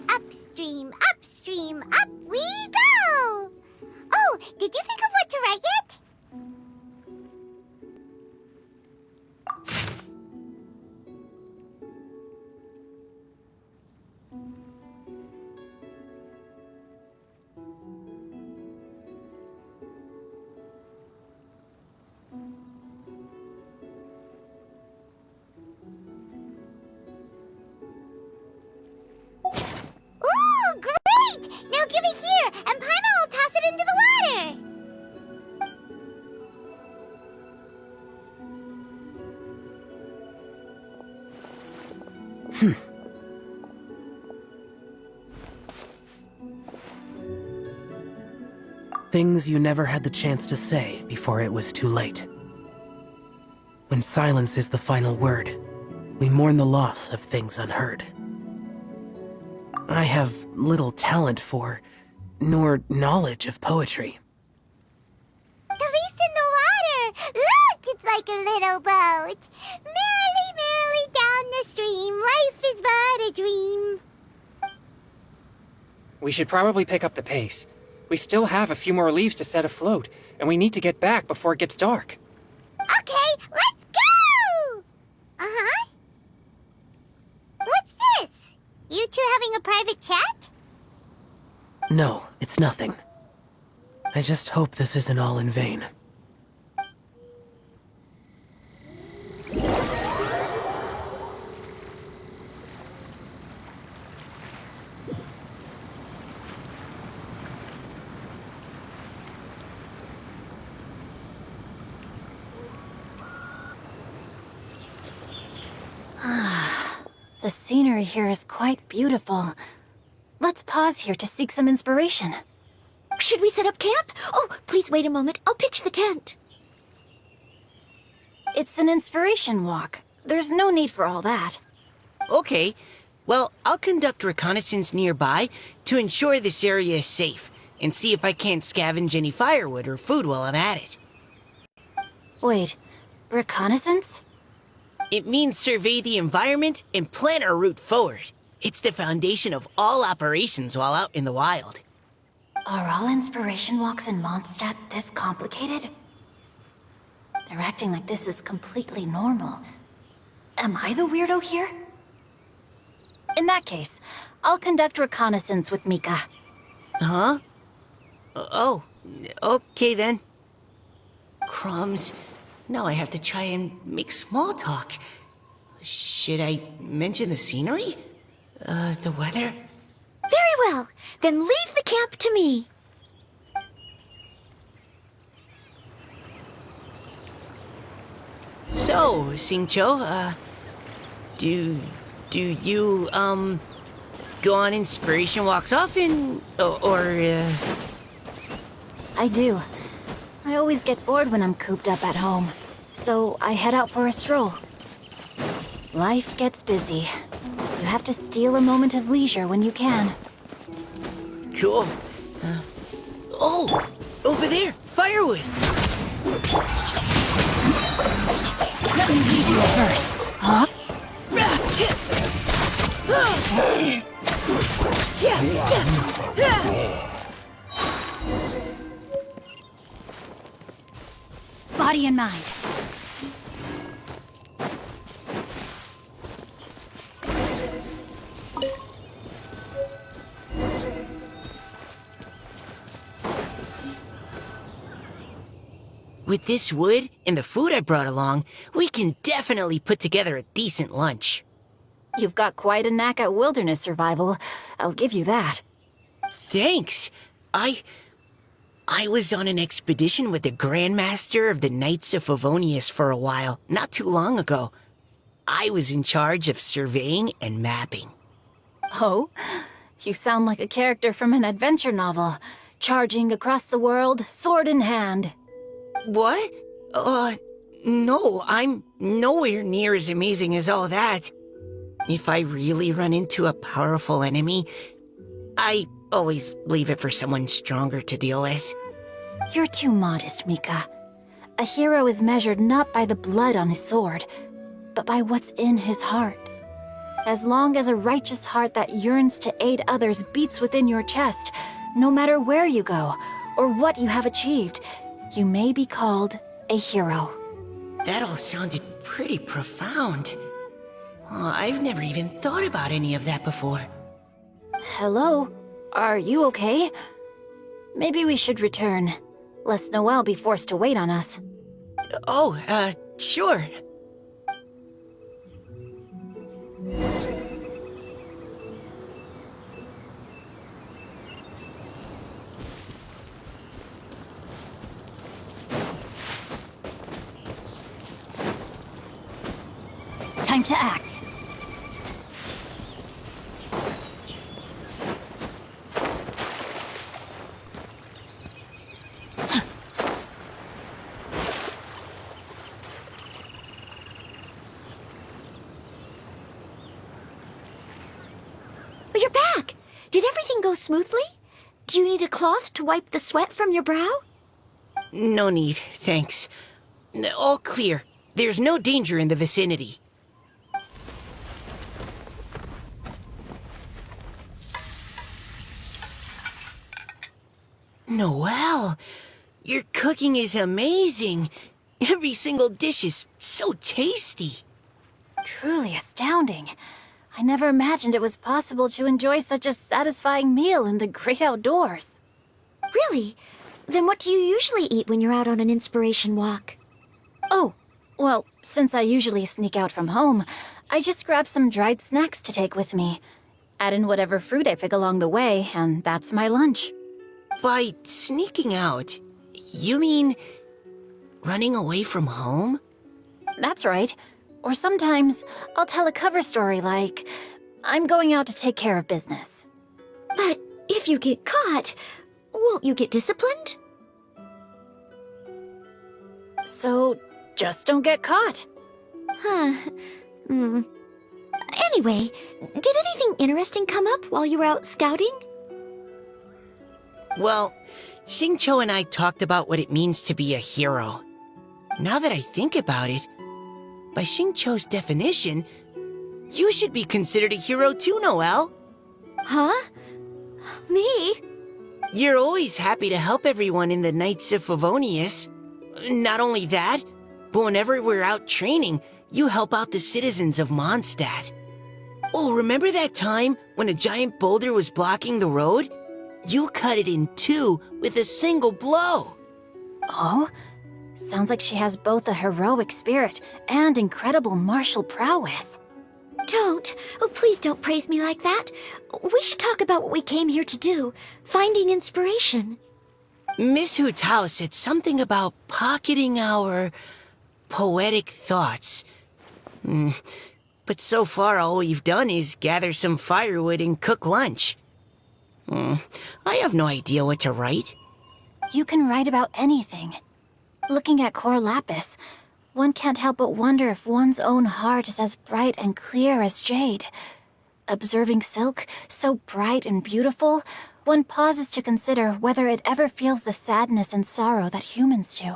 Speaker 1: Upstream, upstream, up we go! Oh, did you think of what to write yet? Ooh, great! Now give it here, and Paimon will toss it into the water!
Speaker 5: Things you never had the chance to say before it was too late. When silence is the final word, we mourn the loss of things unheard. I have little talent for, nor knowledge of poetry.
Speaker 1: The leaf's in the water! Look, it's like a little boat! Merrily, merrily down the stream, life is but a dream.
Speaker 7: We should probably pick up the pace. We still have a few more leaves to set afloat, and we need to get back before it gets dark.
Speaker 1: Okay, let's go! Uh-huh. What's this? You two having a private chat?
Speaker 5: No, it's nothing. I just hope this isn't all in vain.
Speaker 6: The scenery here is quite beautiful. Let's pause here to seek some inspiration.
Speaker 9: Should we set up camp? Oh, please wait a moment. I'll pitch the tent.
Speaker 6: It's an inspiration walk. There's no need for all that.
Speaker 8: Okay, well, I'll conduct reconnaissance nearby to ensure this area is safe, and see if I can't scavenge any firewood or food while I'm at it.
Speaker 6: Wait, reconnaissance?
Speaker 8: It means survey the environment and plan our route forward. It's the foundation of all operations while out in the wild.
Speaker 6: Are all inspiration walks in Mondstadt this complicated? They're acting like this is completely normal. Am I the weirdo here? In that case, I'll conduct reconnaissance with Mika.
Speaker 8: Huh? Oh, okay then. Crumbs. Now I have to try and make small talk. Should I mention the scenery? The weather?
Speaker 9: Very well. Then leave the camp to me.
Speaker 8: So, Xingqiu, do you, go on inspiration walks often,
Speaker 6: I do. I always get bored when I'm cooped up at home, so I head out for a stroll. Life gets busy. You have to steal a moment of leisure when you can.
Speaker 8: Cool. Oh, over there, firewood.
Speaker 6: Let me read you a verse. Huh? Body and mind.
Speaker 8: With this wood and the food I brought along, we can definitely put together a decent lunch.
Speaker 6: You've got quite a knack at wilderness survival. I'll give you that.
Speaker 8: Thanks. I was on an expedition with the Grandmaster of the Knights of Favonius for a while, not too long ago. I was in charge of surveying and mapping.
Speaker 6: Oh? You sound like a character from an adventure novel. Charging across the world, sword in hand.
Speaker 8: What? No, I'm nowhere near as amazing as all that. If I really run into a powerful enemy, I always leave it for someone stronger to deal with.
Speaker 6: You're too modest, Mika. A hero is measured not by the blood on his sword, but by what's in his heart. As long as a righteous heart that yearns to aid others beats within your chest, no matter where you go or what you have achieved, you may be called a hero.
Speaker 8: That all sounded pretty profound. I've never even thought about any of that before.
Speaker 6: Hello? Are you okay? Maybe we should return, lest Noelle be forced to wait on us.
Speaker 8: Sure.
Speaker 6: Time to act.
Speaker 9: You're back! Did everything go smoothly? Do you need a cloth to wipe the sweat from your brow?
Speaker 8: No need, thanks. All clear. There's no danger in the vicinity. Noelle, your cooking is amazing. Every single dish is so tasty.
Speaker 6: Truly astounding. I never imagined it was possible to enjoy such a satisfying meal in the great outdoors.
Speaker 9: Really? Then what do you usually eat when you're out on an inspiration walk?
Speaker 6: Oh, well, since I usually sneak out from home, I just grab some dried snacks to take with me. Add in whatever fruit I pick along the way, and that's my lunch.
Speaker 8: By sneaking out, you mean running away from home?
Speaker 6: That's right. Or sometimes I'll tell a cover story like, I'm going out to take care of business.
Speaker 9: But if you get caught, won't you get disciplined?
Speaker 6: So, just don't get caught.
Speaker 9: Anyway, did anything interesting come up while you were out scouting?
Speaker 8: Well, Xingqiu and I talked about what it means to be a hero. Now that I think about it, by Xingqiu's definition, you should be considered a hero too, Noelle.
Speaker 9: Huh? Me?
Speaker 8: You're always happy to help everyone in the Knights of Favonius. Not only that, But whenever we're out training, you help out the citizens of Mondstadt. Oh, remember that time when a giant boulder was blocking the road? You cut it in two with a single blow.
Speaker 6: Oh? Sounds like she has both a heroic spirit and incredible martial prowess.
Speaker 9: Don't. Oh, please don't praise me like that. We should talk about what we came here to do. Finding inspiration.
Speaker 8: Miss Hu Tao said something about pocketing our poetic thoughts. But so far all we've done is gather some firewood and cook lunch. I have no idea what to write.
Speaker 6: You can write about anything. Looking at Cor Lapis, one can't help but wonder if one's own heart is as bright and clear as jade. Observing silk, so bright and beautiful, one pauses to consider whether it ever feels the sadness and sorrow that humans do.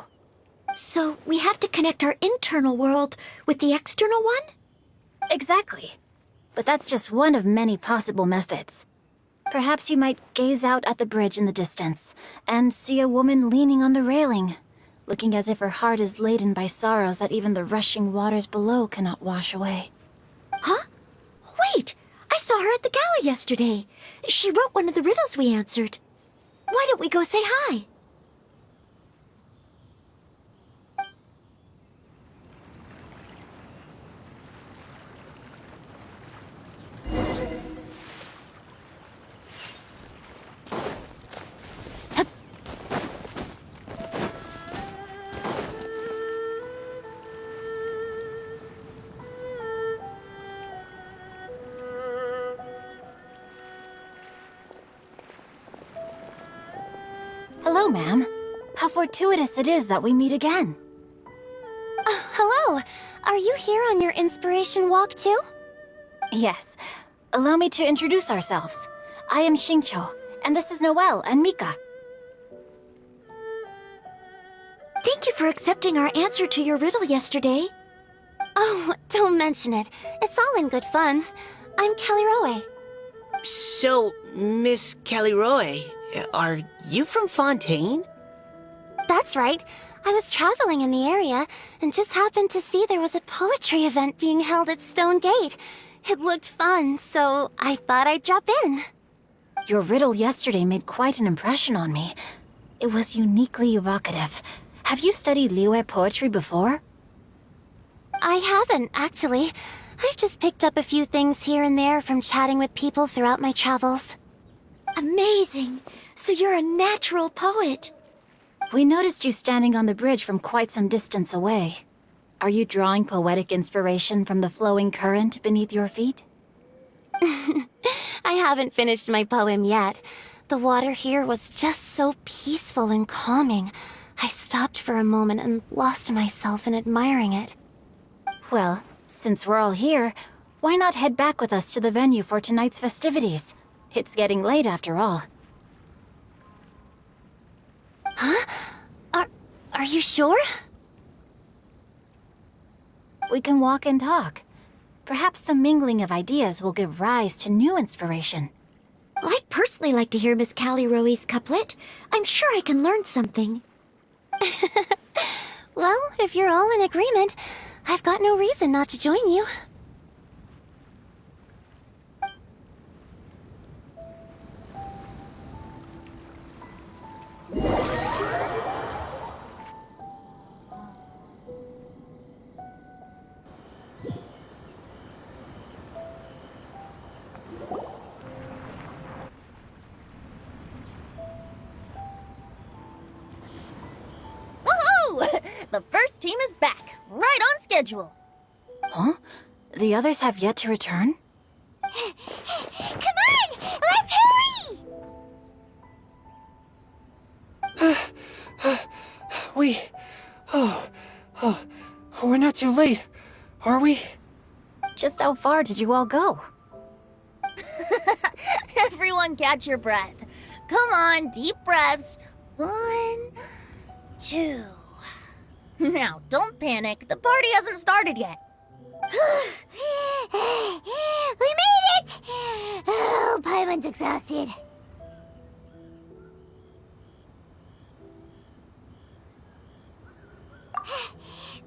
Speaker 9: So we have to connect our internal world with the external one?
Speaker 6: Exactly. But that's just one of many possible methods. Perhaps you might gaze out at the bridge in the distance and see a woman leaning on the railing, looking as if her heart is laden by sorrows that even the rushing waters below cannot wash away.
Speaker 9: Huh? Wait! I saw her at the gala yesterday. She wrote one of the riddles we answered. Why don't we go say hi?
Speaker 6: Hello, ma'am. How fortuitous it is that we meet again.
Speaker 2: Hello. Are you here on your inspiration walk too?
Speaker 6: Yes. Allow me to introduce ourselves. I am Xingqiu, and this is Noelle and Mika.
Speaker 9: Thank you for accepting our answer to your riddle yesterday.
Speaker 2: Oh, don't mention it. It's all in good fun. I'm Caliroe.
Speaker 8: So, Miss Caliroe, are you from Fontaine?
Speaker 2: That's right. I was traveling in the area and just happened to see there was a poetry event being held at Stone Gate. It looked fun, so I thought I'd drop in.
Speaker 6: Your riddle yesterday made quite an impression on me. It was uniquely evocative. Have you studied Liyue poetry before?
Speaker 2: I haven't, actually. I've just picked up a few things here and there from chatting with people throughout my travels.
Speaker 9: Amazing! So you're a natural poet.
Speaker 6: We noticed you standing on the bridge from quite some distance away. Are you drawing poetic inspiration from the flowing current beneath your feet?
Speaker 2: I haven't finished my poem yet. The water here was just so peaceful and calming. I stopped for a moment and lost myself in admiring it.
Speaker 6: Well, since we're all here, why not head back with us to the venue for tonight's festivities? It's getting late after all.
Speaker 2: Huh? Are you sure?
Speaker 6: We can walk and talk. Perhaps the mingling of ideas will give rise to new inspiration.
Speaker 9: I'd personally like to hear Miss Caliroe's couplet. I'm sure I can learn something.
Speaker 2: Well, if you're all in agreement, I've got no reason not to join you.
Speaker 3: Woohoo! The first team is back, right on schedule.
Speaker 6: Huh? The others have yet to return?
Speaker 1: Come on! Let's hurry!
Speaker 7: We're not too late, are we?
Speaker 6: Just how far did you all go?
Speaker 3: Everyone catch your breath. Come on, deep breaths. 1, 2. Now, don't panic. The party hasn't started yet.
Speaker 1: We made it! Oh, Paimon's exhausted.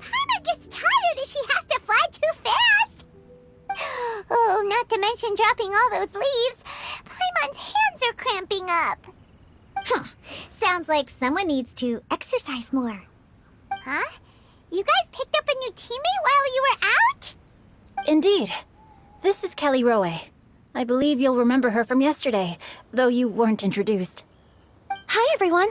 Speaker 1: Paimon, been dropping all those leaves. Paimon's hands are cramping up.
Speaker 3: Sounds like someone needs to exercise more.
Speaker 1: Huh? You guys picked up a new teammate while you were out?
Speaker 6: Indeed. This is Kelly Rowe. I believe you'll remember her from yesterday, though you weren't introduced.
Speaker 9: Hi, everyone.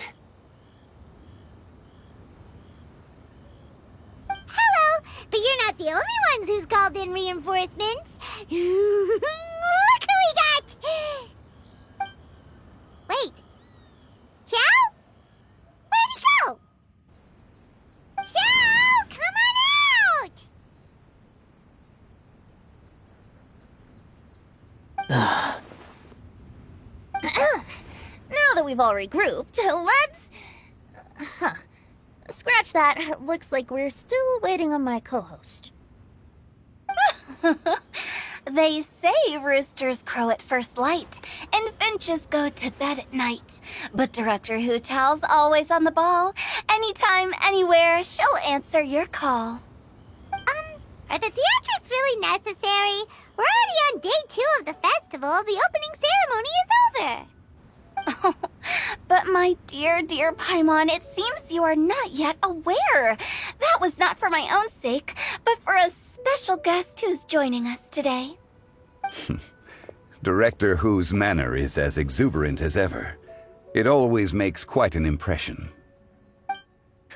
Speaker 1: Hello, but you're not the only ones who's called in reinforcements. Look who we got! Wait. Xiao? Where'd he go? Xiao, come on out!
Speaker 3: Now that we've all regrouped, let's... Scratch that. Looks like we're still waiting on my co-host.
Speaker 2: They say roosters crow at first light, and finches go to bed at night. But Director Hu Tao's always on the ball. Anytime, anywhere, she'll answer your call.
Speaker 1: Are the theatrics really necessary? We're already on day 2 of the festival. The opening ceremony is over.
Speaker 2: But my dear, dear Paimon, it seems you are not yet aware. That was not for my own sake, but for a special guest who's joining us today.
Speaker 11: Director Hu's manner is as exuberant as ever. It always makes quite an impression.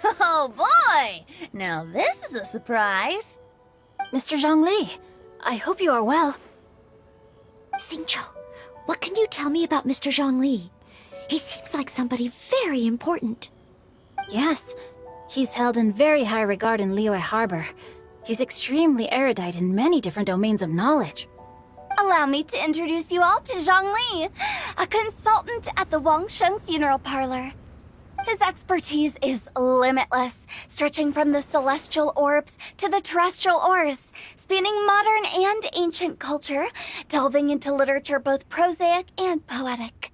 Speaker 3: Oh boy! Now this is a surprise.
Speaker 6: Mr. Zhongli, I hope you are well.
Speaker 9: Xingqiu, what can you tell me about Mr. Zhongli? He seems like somebody very important.
Speaker 6: Yes, he's held in very high regard in Liyue Harbor. He's extremely erudite in many different domains of knowledge.
Speaker 2: Allow me to introduce you all to Zhongli, a consultant at the Wangsheng Funeral Parlor. His expertise is limitless, stretching from the celestial orbs to the terrestrial ores, spanning modern and ancient culture, delving into literature both prosaic and poetic.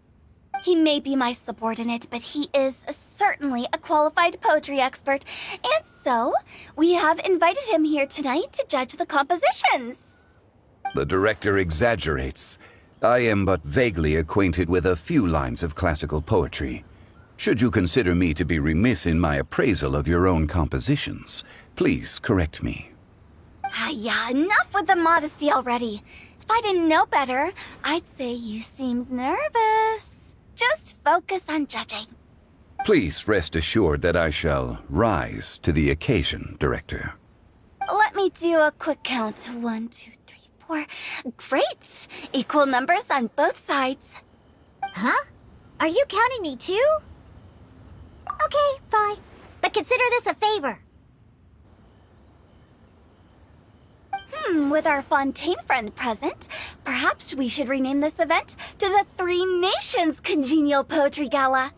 Speaker 2: He may be my subordinate, but he is certainly a qualified poetry expert, and so we have invited him here tonight to judge the compositions.
Speaker 11: The director exaggerates. I am but vaguely acquainted with a few lines of classical poetry. Should you consider me to be remiss in my appraisal of your own compositions, please correct me.
Speaker 2: Yeah, enough with the modesty already. If I didn't know better, I'd say you seemed nervous. Just focus on judging.
Speaker 11: Please rest assured that I shall rise to the occasion, Director.
Speaker 2: Let me do a quick count. 1, 2, 3, 4. Great! Equal numbers on both sides.
Speaker 3: Huh? Are you counting me too? Okay, fine. But consider this a favor.
Speaker 2: With our Fontaine friend present, perhaps we should rename this event to the Three Nations Congenial Poetry Gala.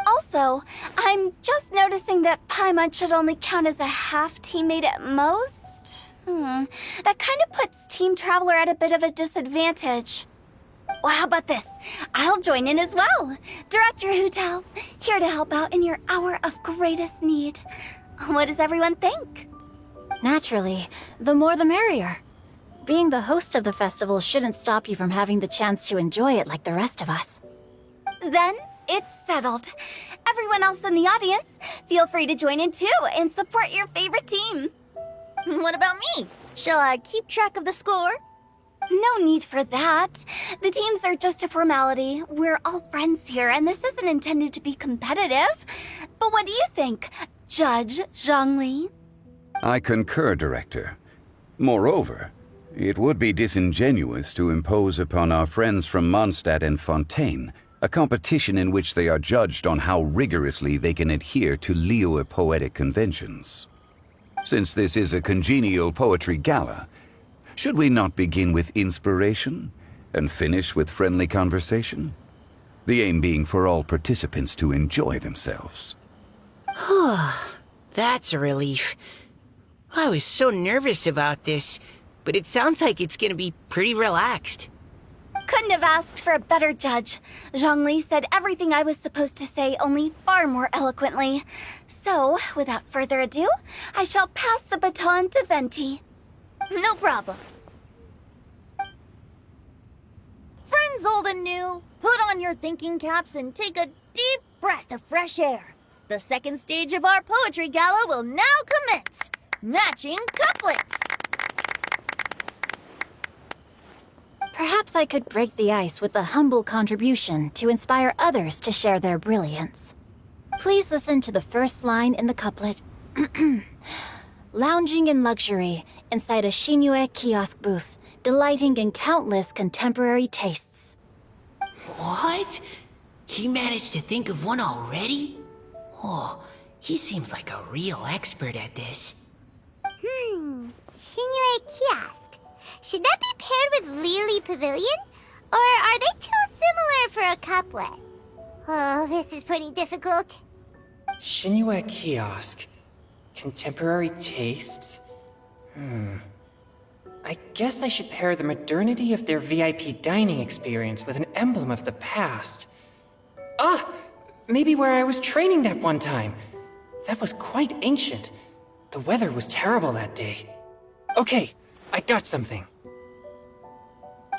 Speaker 2: Also, I'm just noticing that Paimon should only count as a half teammate at most. That kind of puts Team Traveler at a bit of a disadvantage. Well, how about this? I'll join in as well. Director Hu Tao, here to help out in your hour of greatest need. What does everyone think?
Speaker 6: Naturally, the more the merrier. Being the host of the festival shouldn't stop you from having the chance to enjoy it like the rest of us.
Speaker 2: Then it's settled. Everyone else in the audience, feel free to join in too and support your favorite team.
Speaker 3: What about me? Shall I keep track of the score?
Speaker 2: No need for that. The teams are just a formality. We're all friends here, and this isn't intended to be competitive. But what do you think, Judge Zhongli?
Speaker 11: I concur, Director. Moreover, it would be disingenuous to impose upon our friends from Mondstadt and Fontaine a competition in which they are judged on how rigorously they can adhere to Liyue poetic conventions. Since this is a congenial poetry gala, should we not begin with inspiration and finish with friendly conversation? The aim being for all participants to enjoy themselves.
Speaker 8: That's a relief. I was so nervous about this, but it sounds like it's gonna be pretty relaxed.
Speaker 2: Couldn't have asked for a better judge. Zhongli said everything I was supposed to say, only far more eloquently. So, without further ado, I shall pass the baton to Venti.
Speaker 3: No problem. friends old and new, put on your thinking caps and take a deep breath of fresh air. The second stage of our poetry gala will now commence. Matching couplets.
Speaker 6: Perhaps I could break the ice with a humble contribution to inspire others to share their brilliance. Please listen to the first line in the couplet. Lounging in luxury inside a Shinue kiosk booth, delighting in countless contemporary tastes.
Speaker 8: What? He managed to think of one already? Oh, he seems like a real expert at this.
Speaker 1: Shinue Kiosk. Should that be paired with Lily Pavilion? Or are they too similar for a couplet? Oh, this is pretty difficult.
Speaker 7: Shinue Kiosk. Contemporary tastes? I guess I should pair the modernity of their VIP dining experience with an emblem of the past. Ah! Maybe where I was training that one time. That was quite ancient. The weather was terrible that day. Okay, I got something.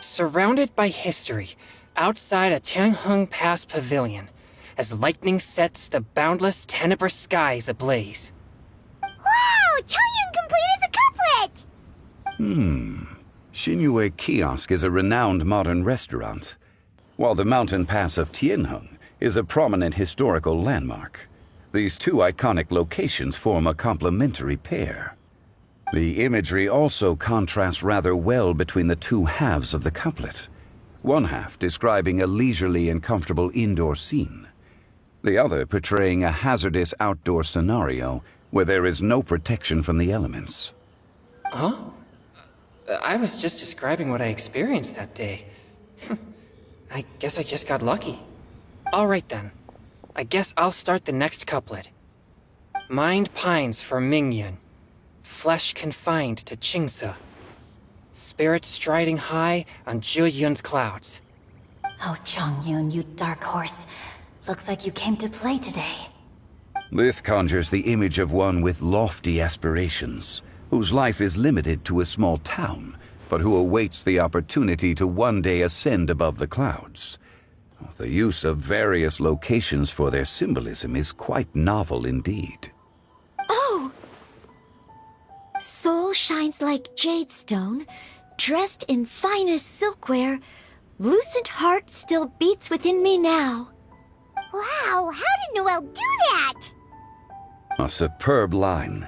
Speaker 7: Surrounded by history, outside a Tianheng Pass pavilion, as lightning sets the boundless tenebrous skies ablaze.
Speaker 1: Wow! Changyun completed the couplet!
Speaker 11: Shinue Kiosk is a renowned modern restaurant, while the mountain pass of Tianheng is a prominent historical landmark. These two iconic locations form a complementary pair. The imagery also contrasts rather well between the two halves of the couplet. One half describing a leisurely and comfortable indoor scene, the other portraying a hazardous outdoor scenario where there is no protection from the elements.
Speaker 7: Huh? I was just describing what I experienced that day. I guess I just got lucky. All right then. I guess I'll start the next couplet. Mind pines for Mingyun, flesh confined to Qingse, spirit striding high on Zheyun's clouds.
Speaker 6: Oh, Changyun, you dark horse. Looks like you came to play today.
Speaker 11: This conjures the image of one with lofty aspirations, whose life is limited to a small town, but who awaits the opportunity to one day ascend above the clouds. The use of various locations for their symbolism is quite novel indeed.
Speaker 9: Oh! Soul shines like jade stone, dressed in finest silkware. Lucent heart still beats within me now.
Speaker 1: Wow, how did Noelle do that?
Speaker 11: A superb line.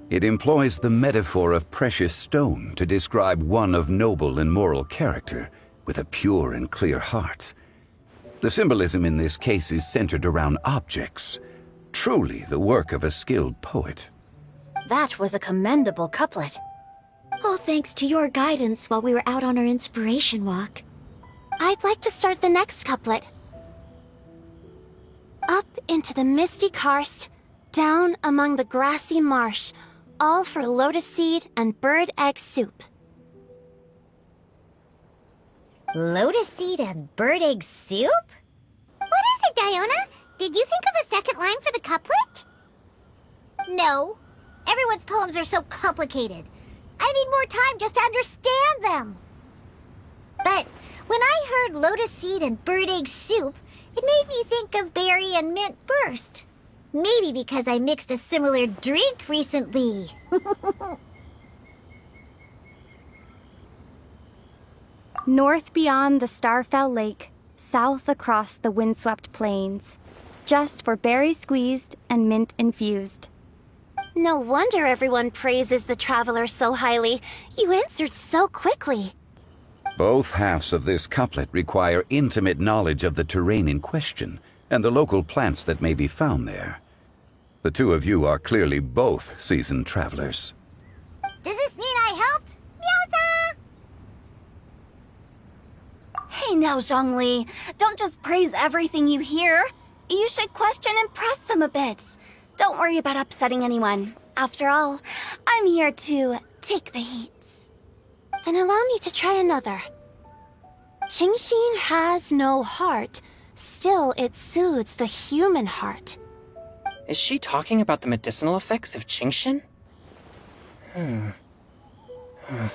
Speaker 11: It employs the metaphor of precious stone to describe one of noble and moral character, with a pure and clear heart. The symbolism in this case is centered around objects, truly the work of a skilled poet.
Speaker 6: That was a commendable couplet.
Speaker 9: All thanks to your guidance while we were out on our inspiration walk.
Speaker 2: I'd like to start the next couplet. Up into the misty karst, down among the grassy marsh, all for lotus seed and bird egg soup.
Speaker 1: Lotus seed and bird egg soup? What is it, Diona? Did you think of a second line for the couplet? No. Everyone's poems are so complicated. I need more time just to understand them. But when I heard lotus seed and bird egg soup, it made me think of berry and mint burst. Maybe because I mixed a similar drink recently.
Speaker 2: North beyond the Starfell Lake, south across the windswept plains. Just for berry squeezed and mint infused.
Speaker 1: No wonder everyone praises the traveler so highly. You answered so quickly.
Speaker 11: Both halves of this couplet require intimate knowledge of the terrain in question and the local plants that may be found there. The two of you are clearly both seasoned travelers.
Speaker 1: Does this mean I helped? Meowza!
Speaker 2: Hey now, Zhongli, don't just praise everything you hear. You should question and press them a bit. Don't worry about upsetting anyone. After all, I'm here to take the heat. Then allow me to try another. Qingxin has no heart. Still, it soothes the human heart.
Speaker 7: Is she talking about the medicinal effects of Qingxin?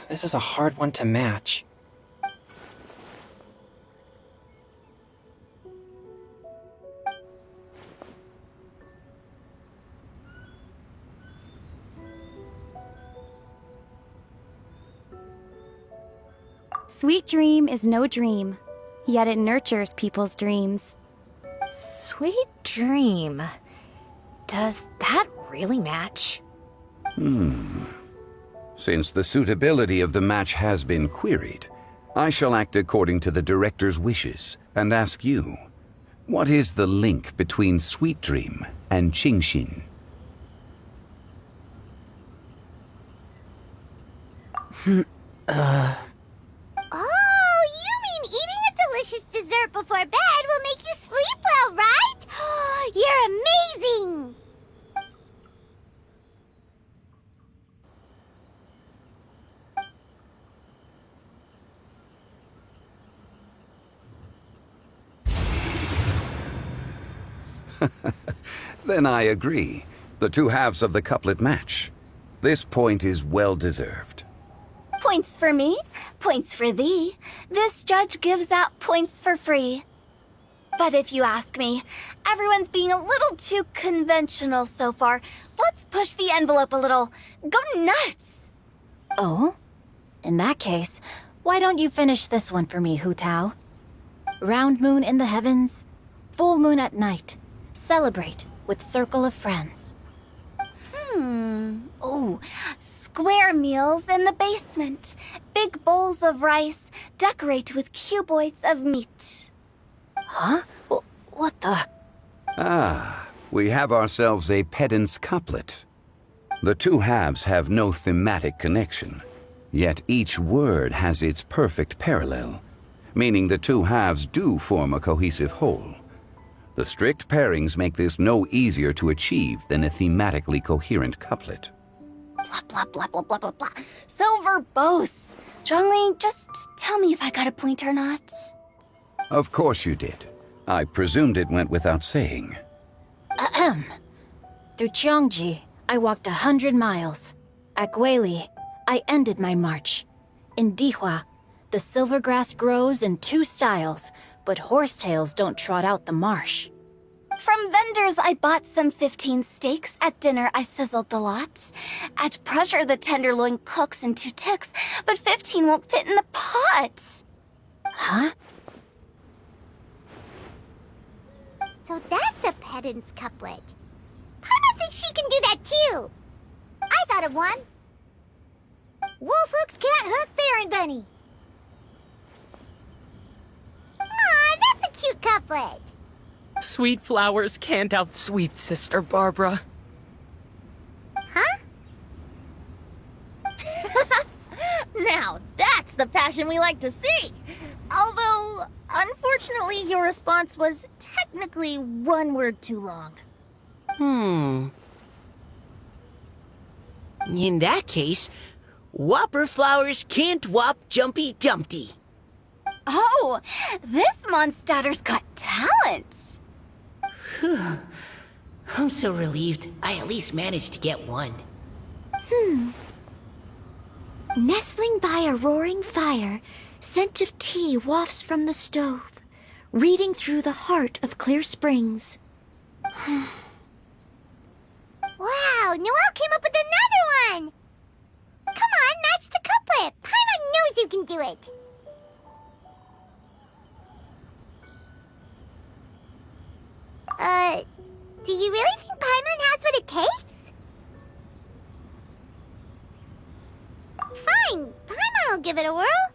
Speaker 7: This is a hard one to match.
Speaker 12: sweet dream is no dream, yet it nurtures people's dreams.
Speaker 9: Sweet dream. Does that really match?
Speaker 11: Since the suitability of the match has been queried, I shall act according to the director's wishes and ask you, what is the link between Sweet Dream and Qingxin?
Speaker 1: Oh, you mean eating a delicious dessert before bed will make you sleep well, right? You're amazing!
Speaker 11: Then I agree. The two halves of the couplet match. This point is well deserved.
Speaker 2: Points for me, points for thee. This judge gives out points for free. But if you ask me, everyone's being a little too conventional so far. Let's push the envelope a little. Go nuts!
Speaker 6: Oh? In that case, why don't you finish this one for me, Hu Tao? Round moon in the heavens, full moon at night. Celebrate with circle of friends.
Speaker 2: Oh, square meals in the basement. Big bowls of rice, decorate with cuboids of meat.
Speaker 6: Huh? What the?
Speaker 11: Ah, we have ourselves a pedant's couplet. The two halves have no thematic connection, yet each word has its perfect parallel, meaning the two halves do form a cohesive whole. The strict pairings make this no easier to achieve than a thematically coherent couplet.
Speaker 2: Blah, blah, blah, blah, blah, blah, blah. So verbose. Zhongli, just tell me if I got a point or not.
Speaker 11: Of course you did. I presumed it went without saying.
Speaker 6: Ahem. Through Cheongji, I walked 100 miles. At Guili, I ended my march. In Dihua, the silver grass grows in two styles, but horsetails don't trot out the marsh.
Speaker 2: From vendors, I bought some 15 steaks. At dinner, I sizzled the lot. At pressure, the tenderloin cooks in 2 ticks, but 15 won't fit in the pot.
Speaker 6: Huh?
Speaker 1: So that's a pedant's couplet. Paimon thinks she can do that too. I thought of one. Wolfhooks can't hook Theron Bunny. Aw, that's a cute couplet.
Speaker 13: Sweet flowers can't outsweet Sister Barbara.
Speaker 1: Huh?
Speaker 3: Now that's the passion we like to see. Although, unfortunately, your response was technically one word too long.
Speaker 8: In that case, Whopper flowers can't whop Jumpy Dumpty.
Speaker 2: Oh, this Mondstadter's got talents.
Speaker 8: I'm so relieved I at least managed to get one.
Speaker 9: Nestling by a roaring fire, scent of tea wafts from the stove, reading through the heart of clear springs.
Speaker 1: Wow, Noelle came up with another one! Come on, match the couplet! Paimon knows you can do it! Do you really think Paimon has what it takes? Fine, Paimon will give it a whirl.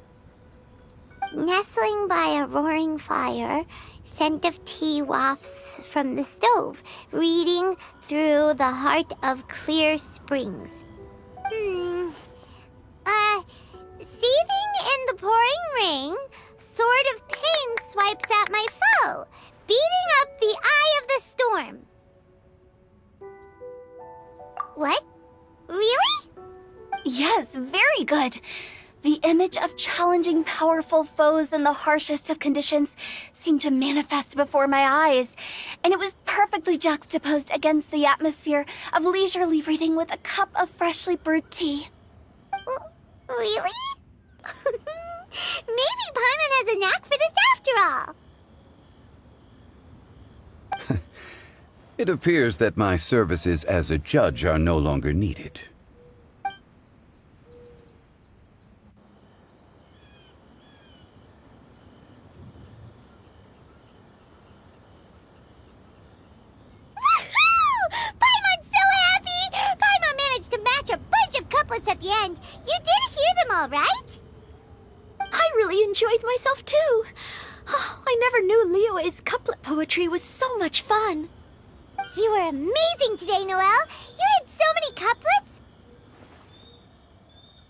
Speaker 1: Nestling by a roaring fire, scent of tea wafts from the stove, reading through the heart of clear springs. Seething in the pouring rain, sword of pain swipes at my foe, beating up the eye of the storm. What? Really?
Speaker 2: Yes, very good. The image of challenging powerful foes in the harshest of conditions seemed to manifest before my eyes, and it was perfectly juxtaposed against the atmosphere of leisurely reading with a cup of freshly brewed tea.
Speaker 1: Really? Maybe Paimon has a knack for this after all.
Speaker 11: It appears that my services as a judge are no longer needed.
Speaker 1: all right?
Speaker 9: I really enjoyed myself too. Oh, I never knew Liyue's couplet poetry was so much fun.
Speaker 1: You were amazing today, Noelle. You did so many couplets.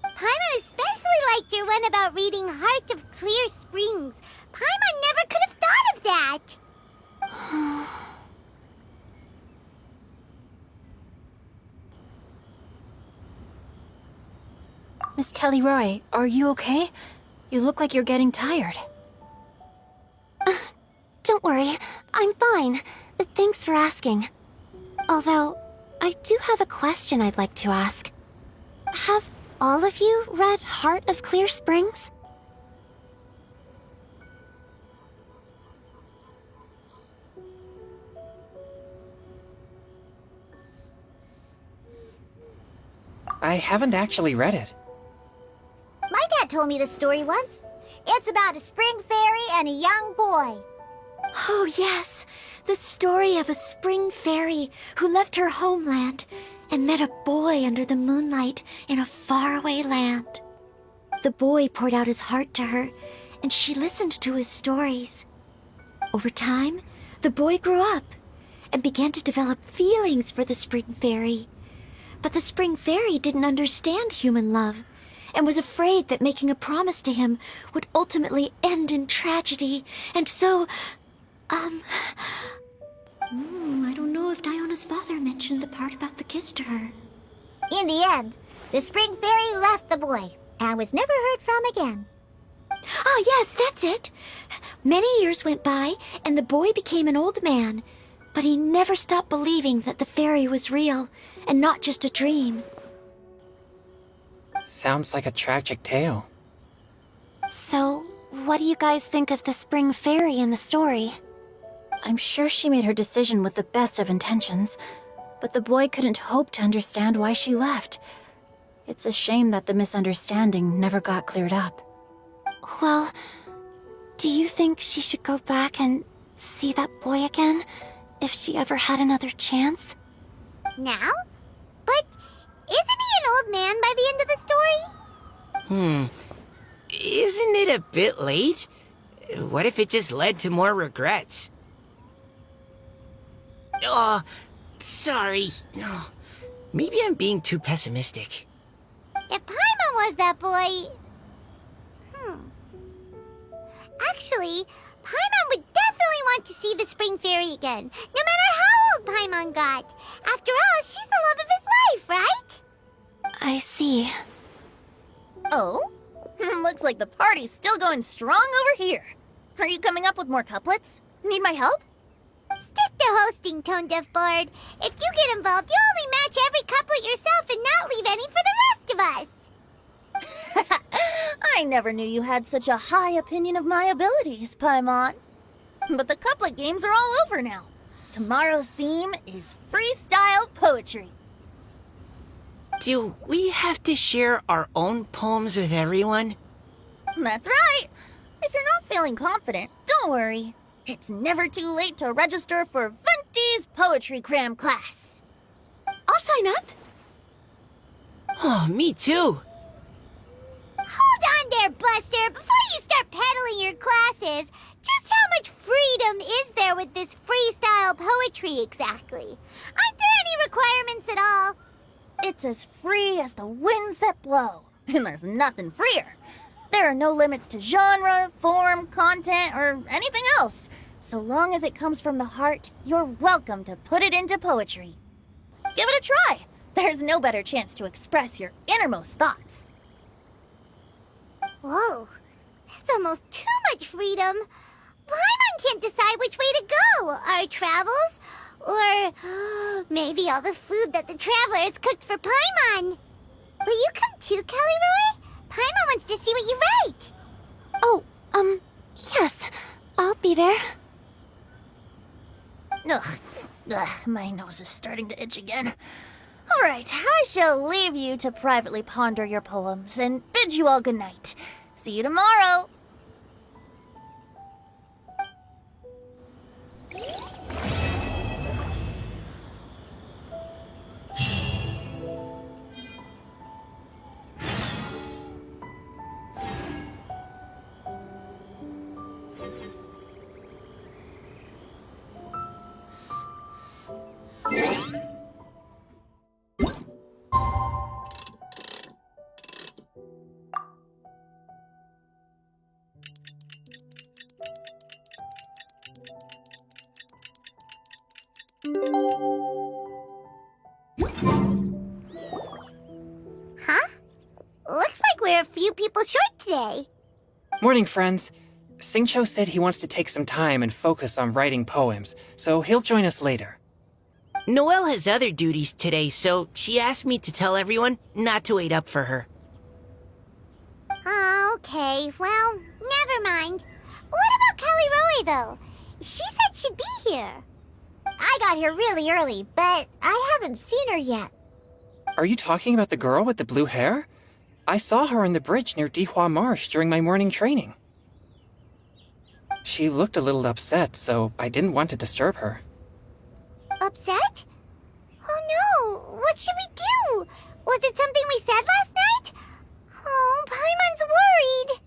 Speaker 1: Paimon especially liked your one about reading Heart of Clear Springs. Paimon never could have thought of that.
Speaker 6: Miss Kelly Roy, are you okay? You look like you're getting tired.
Speaker 9: Don't worry, I'm fine. Thanks for asking. Although, I do have a question I'd like to ask. Have all of you read Heart of Clear Springs?
Speaker 7: I haven't actually read it.
Speaker 1: My dad told me the story once. It's about a spring fairy and a young boy.
Speaker 9: Oh yes, the story of a spring fairy who left her homeland and met a boy under the moonlight in a faraway land. The boy poured out his heart to her, and she listened to his stories. Over time, the boy grew up and began to develop feelings for the spring fairy. But the spring fairy didn't understand human love and was afraid that making a promise to him would ultimately end in tragedy. And so, I don't know if Diona's father mentioned the part about the kiss to her.
Speaker 1: In the end, the spring fairy left the boy and was never heard from again.
Speaker 9: Ah, yes, that's it. Many years went by, and the boy became an old man, but he never stopped believing that the fairy was real and not just a dream.
Speaker 7: Sounds like a tragic tale.
Speaker 9: So, what do you guys think of the spring fairy in the story?
Speaker 6: I'm sure she made her decision with the best of intentions, but the boy couldn't hope to understand why she left. It's a shame that the misunderstanding never got cleared up.
Speaker 9: Well, do you think she should go back and see that boy again, if she ever had another chance?
Speaker 1: Now? But isn't he an old man by the end of the story?
Speaker 8: Isn't it a bit late? What if it just led to more regrets? Oh, sorry. Oh, maybe I'm being too pessimistic.
Speaker 1: If Paimon was that boy... Actually, Paimon would definitely want to see the spring fairy again, no matter how old Paimon got. After all, she's the love of his life, right?
Speaker 9: I see.
Speaker 3: Oh? Looks like the party's still going strong over here. Are you coming up with more couplets? Need my help?
Speaker 1: Stick to hosting, Tone Deaf Bard. If you get involved, you'll only match every couplet yourself and not leave any for the rest of us.
Speaker 3: I never knew you had such a high opinion of my abilities, Paimon. But the couplet games are all over now. Tomorrow's theme is freestyle poetry.
Speaker 8: Do we have to share our own poems with everyone?
Speaker 3: That's right. If you're not feeling confident, don't worry. It's never too late to register for Venti's Poetry Cram class.
Speaker 9: I'll sign up.
Speaker 8: Oh, me too.
Speaker 1: Hold on there, Buster. Before you start peddling your classes, just how much freedom is there with this freestyle poetry exactly? Aren't there any requirements at all?
Speaker 3: It's as free as the winds that blow, and there's nothing freer. There are no limits to genre, form, content, or anything else. So long as it comes from the heart, you're welcome to put it into poetry. Give it a try. There's no better chance to express your innermost thoughts.
Speaker 1: Whoa, that's almost too much freedom. Paimon can't decide which way to go. Our travels, or maybe all the food that the travelers cooked for Paimon. Will you come too, Kelly Roy? Paimon wants to see what you write.
Speaker 9: Oh, yes. I'll be there.
Speaker 3: Ugh, my nose is starting to itch again. All right, I shall leave you to privately ponder your poems and bid you all good night. See you tomorrow.
Speaker 1: Huh? Looks like we're a few people short today.
Speaker 7: Morning, friends. Singcho said he wants to take some time and focus on writing poems, so he'll join us later.
Speaker 8: Noelle has other duties today, so she asked me to tell everyone not to wait up for her.
Speaker 1: Okay, well, never mind. What about Callie Roy, though? She said she'd be here.
Speaker 3: I got here really early, but I haven't seen her yet.
Speaker 7: Are you talking about the girl with the blue hair? I saw her on the bridge near Dihua Marsh during my morning training. She looked a little upset, so I didn't want to disturb her.
Speaker 1: Upset? Oh no, what should we do? Was it something we said last night? Oh, Paimon's worried.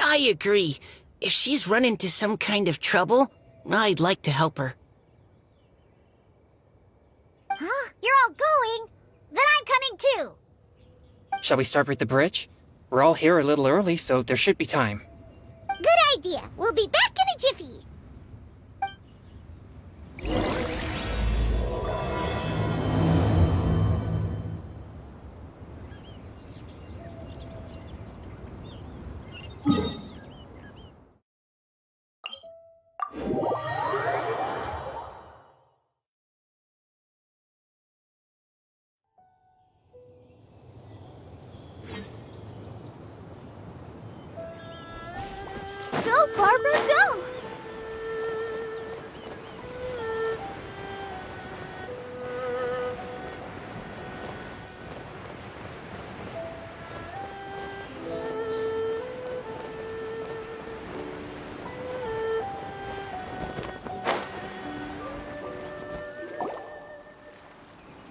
Speaker 8: I agree. If she's run into some kind of trouble, I'd like to help her.
Speaker 3: Huh? You're all going? Then I'm coming too.
Speaker 7: Shall we start with the bridge? We're all here a little early, so there should be time.
Speaker 1: Good idea. We'll be back in a jiffy.
Speaker 3: Go, Barbara, go!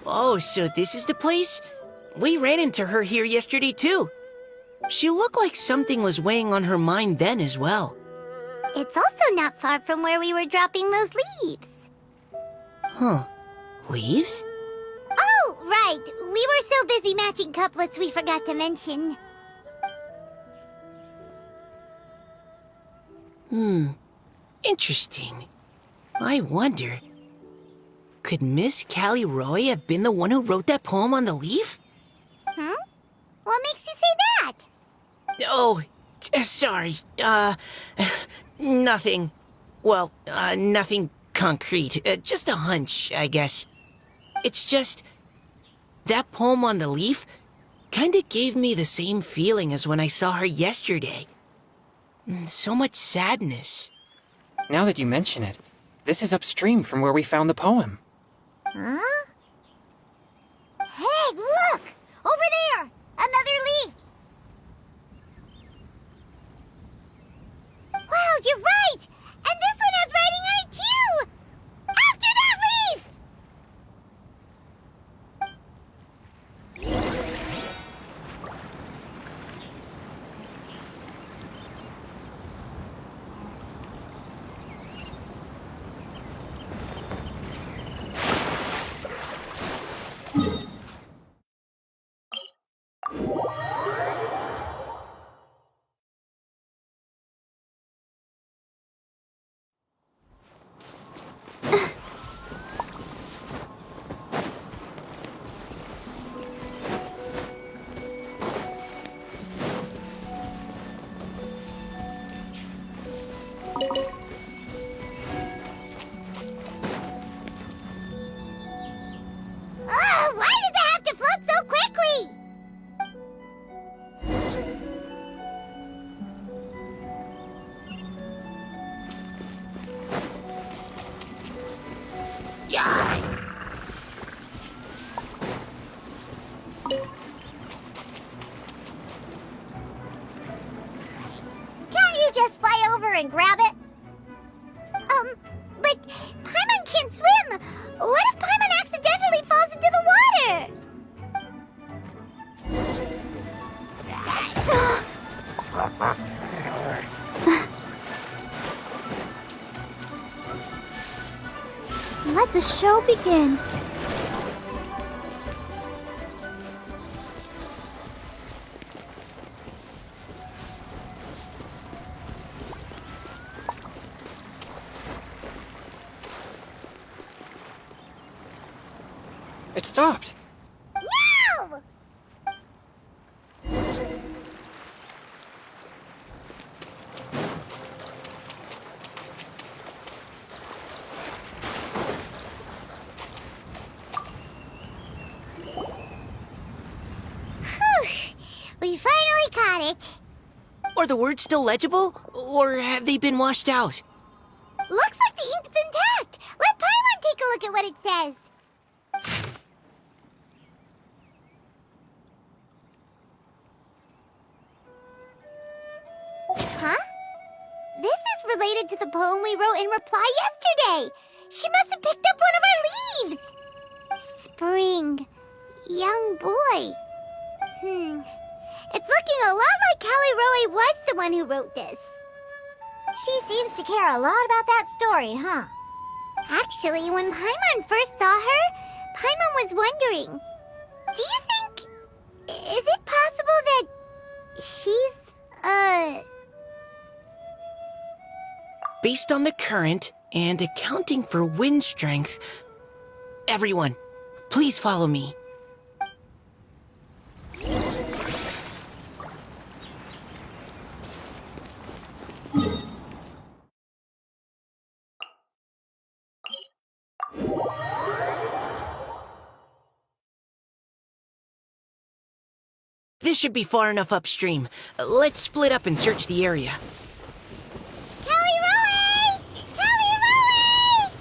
Speaker 8: Oh, so this is the place? We ran into her here yesterday, too. She looked like something was weighing on her mind then as well.
Speaker 1: It's also not far from where we were dropping those leaves.
Speaker 8: Huh. Leaves?
Speaker 1: Oh, right. We were so busy matching couplets we forgot to mention.
Speaker 8: Interesting. I wonder, could Miss Callie Roy have been the one who wrote that poem on the leaf?
Speaker 1: What makes you say that?
Speaker 8: Oh, sorry. Nothing. Well, nothing concrete. Just a hunch, I guess. It's just, that poem on the leaf kinda gave me the same feeling as when I saw her yesterday. So much sadness.
Speaker 7: Now that you mention it, this is upstream from where we found the poem.
Speaker 1: Huh? Hey, look! Over there! Another leaf! Wow, you're right! And this one has writing on it too! After that leaf! Why does it have to float so quickly? Can't you just fly over and grab it? But Paimon can't swim. What if Paimon accidentally falls into the water?
Speaker 3: Let the show begin.
Speaker 7: It stopped.
Speaker 1: No! We finally caught it.
Speaker 8: Are the words still legible, or have they been washed out?
Speaker 1: Looks like the ink's intact. Let Paimon take a look at what it says. Huh? This is related to the poem we wrote in reply yesterday. She must have picked up one of our leaves. Spring. Young boy. It's looking a lot like Callie Roe was the one who wrote this.
Speaker 3: She seems to care a lot about that story, huh?
Speaker 1: Actually, when Paimon first saw her, Paimon was wondering, do you think... is it possible that she's,
Speaker 8: Based on the current and accounting for wind strength, everyone, please follow me. This should be far enough upstream. Let's split up and search the area.
Speaker 1: Callie Roe! Callie Roe!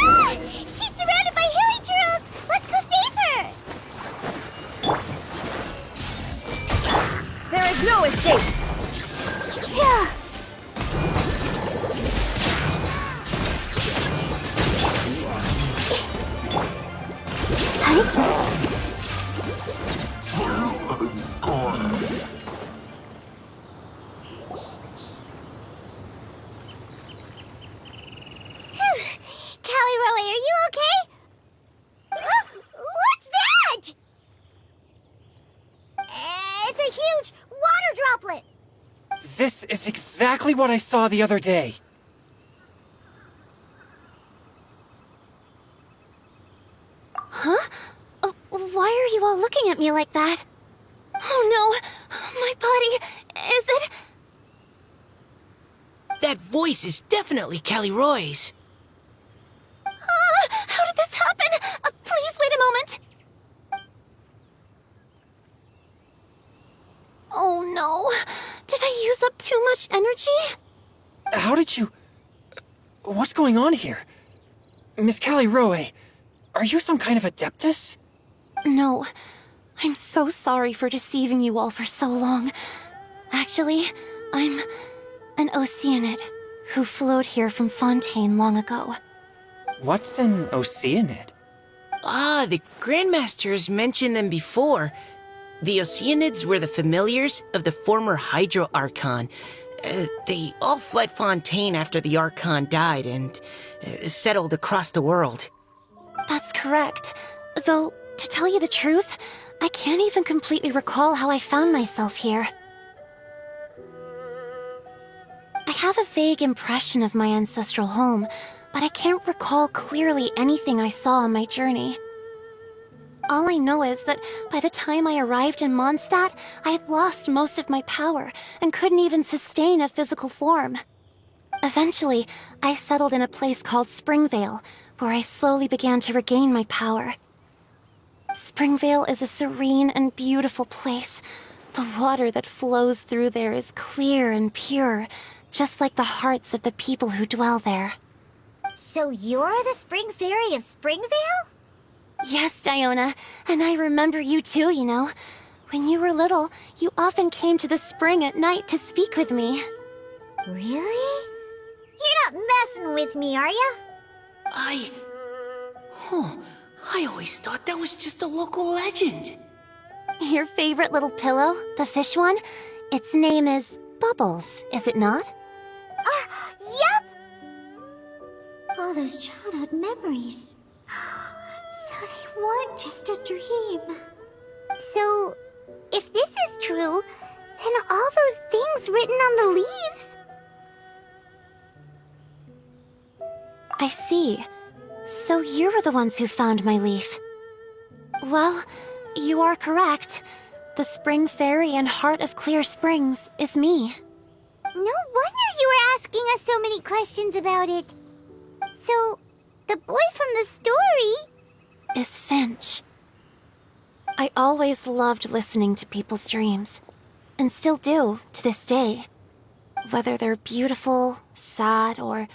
Speaker 1: Ah! She's surrounded by hilly churls! Let's go save her!
Speaker 3: There is no escape!
Speaker 1: Yeah. Callie Roe, are you okay? What's that? It's a huge water droplet.
Speaker 7: This is exactly what I saw the other day.
Speaker 12: Huh? Why are you all looking at me like that? Oh no! My body... is it...
Speaker 8: That voice is definitely Callie Roy's.
Speaker 12: How did this happen? Please wait a moment. Oh no. Did I use up too much energy?
Speaker 7: How did you... What's going on here? Miss Callie Roe, are you some kind of adeptus?
Speaker 12: No. I'm so sorry for deceiving you all for so long. Actually, I'm an Oceanid who flowed here from Fontaine long ago.
Speaker 7: What's an Oceanid?
Speaker 8: Ah, the Grandmasters mentioned them before. The Oceanids were the familiars of the former Hydro Archon. They all fled Fontaine after the Archon died and settled across the world.
Speaker 12: That's correct. Though, to tell you the truth, I can't even completely recall how I found myself here. I have a vague impression of my ancestral home, but I can't recall clearly anything I saw on my journey. All I know is that by the time I arrived in Mondstadt, I had lost most of my power and couldn't even sustain a physical form. Eventually, I settled in a place called Springvale, where I slowly began to regain my power. Springvale is a serene and beautiful place. The water that flows through there is clear and pure, just like the hearts of the people who dwell there.
Speaker 3: So you're the Spring Fairy of Springvale?
Speaker 12: Yes, Diona, and I remember you too, you know. When you were little, you often came to the spring at night to speak with me.
Speaker 3: Really? You're not messing with me, are you?
Speaker 8: I always thought that was just a local legend.
Speaker 12: Your favorite little pillow, the fish one? Its name is Bubbles, is it not?
Speaker 3: Yep! All those childhood memories. So they weren't just a dream.
Speaker 1: So, if this is true, then all those things written on the leaves...
Speaker 12: I see. So you were the ones who found my leaf. Well, you are correct. The Spring Fairy and Heart of Clear Springs is me.
Speaker 1: No wonder you were asking us so many questions about it. So, the boy from the story...
Speaker 12: is Finch. I always loved listening to people's dreams, and still do to this day. Whether they're beautiful, sad, or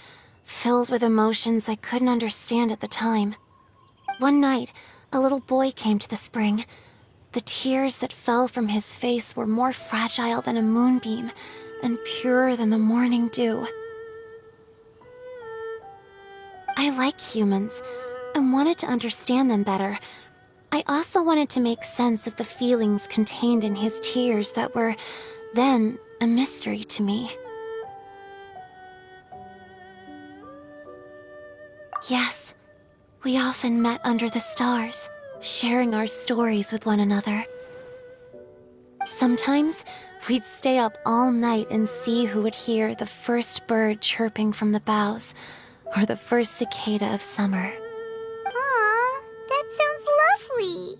Speaker 12: filled with emotions I couldn't understand at the time. One night, a little boy came to the spring. The tears that fell from his face were more fragile than a moonbeam, and purer than the morning dew. I like humans, and wanted to understand them better. I also wanted to make sense of the feelings contained in his tears that were, then, a mystery to me. Yes, we often met under the stars, sharing our stories with one another. Sometimes, we'd stay up all night and see who would hear the first bird chirping from the boughs, or the first cicada of summer.
Speaker 1: Aw, that sounds lovely.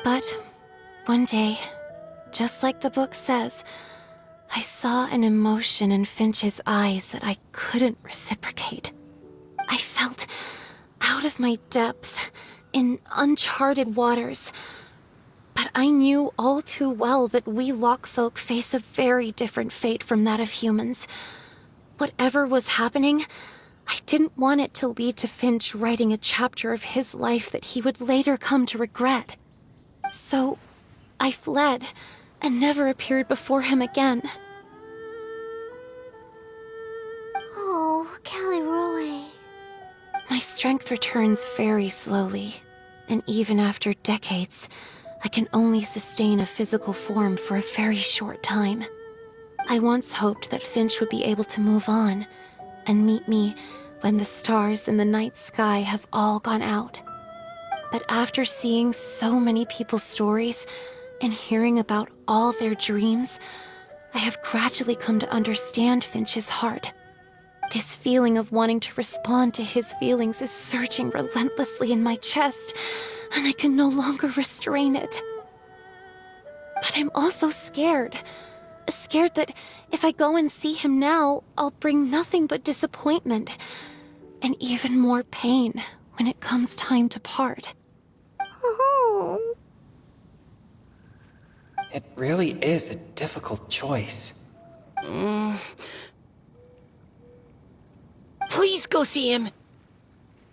Speaker 12: But one day, just like the book says, I saw an emotion in Finch's eyes that I couldn't reciprocate. I felt out of my depth, in uncharted waters. But I knew all too well that we Lockfolk face a very different fate from that of humans. Whatever was happening, I didn't want it to lead to Finch writing a chapter of his life that he would later come to regret. So, I fled, and never appeared before him again.
Speaker 1: Oh, Caliroe.
Speaker 12: My strength returns very slowly, and even after decades, I can only sustain a physical form for a very short time. I once hoped that Finch would be able to move on, and meet me when the stars in the night sky have all gone out. But after seeing so many people's stories, and hearing about all their dreams, I have gradually come to understand Finch's heart. This feeling of wanting to respond to his feelings is surging relentlessly in my chest, and I can no longer restrain it. But I'm also scared. Scared that if I go and see him now, I'll bring nothing but disappointment, and even more pain when it comes time to part.
Speaker 1: Oh.
Speaker 7: It really is a difficult choice.
Speaker 8: Please go see him.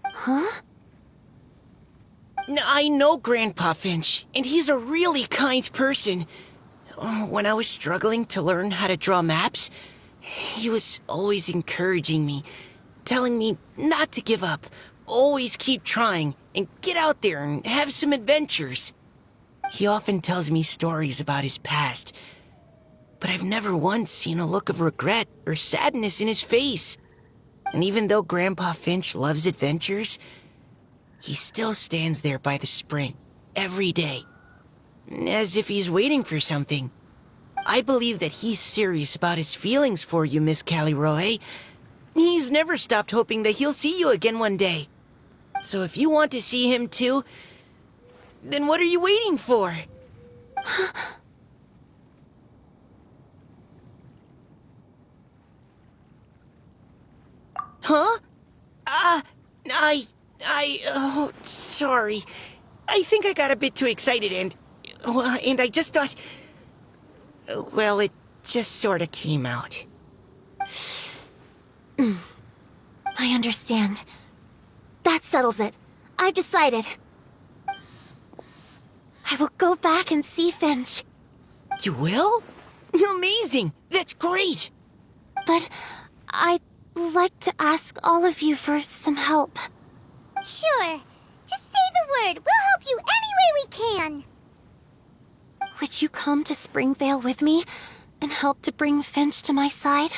Speaker 12: Huh?
Speaker 8: I know Grandpa Finch, and he's a really kind person. When I was struggling to learn how to draw maps, he was always encouraging me, telling me not to give up, always keep trying, and get out there and have some adventures. He often tells me stories about his past, but I've never once seen a look of regret or sadness in his face. And even though Grandpa Finch loves adventures, he still stands there by the spring, every day, as if he's waiting for something. I believe that he's serious about his feelings for you, Miss Caliroe. He's never stopped hoping that he'll see you again one day. So if you want to see him too, then what are you waiting for? Huh? Oh, sorry. I think I got a bit too excited and I just thought, well, it just sort of came out.
Speaker 12: I understand. That settles it. I've decided. I will go back and see Finch.
Speaker 8: You will? Amazing! That's great!
Speaker 12: But I'd like to ask all of you for some help.
Speaker 1: Sure. Just say the word. We'll help you any way we can.
Speaker 12: Would you come to Springvale with me and help to bring Finch to my side?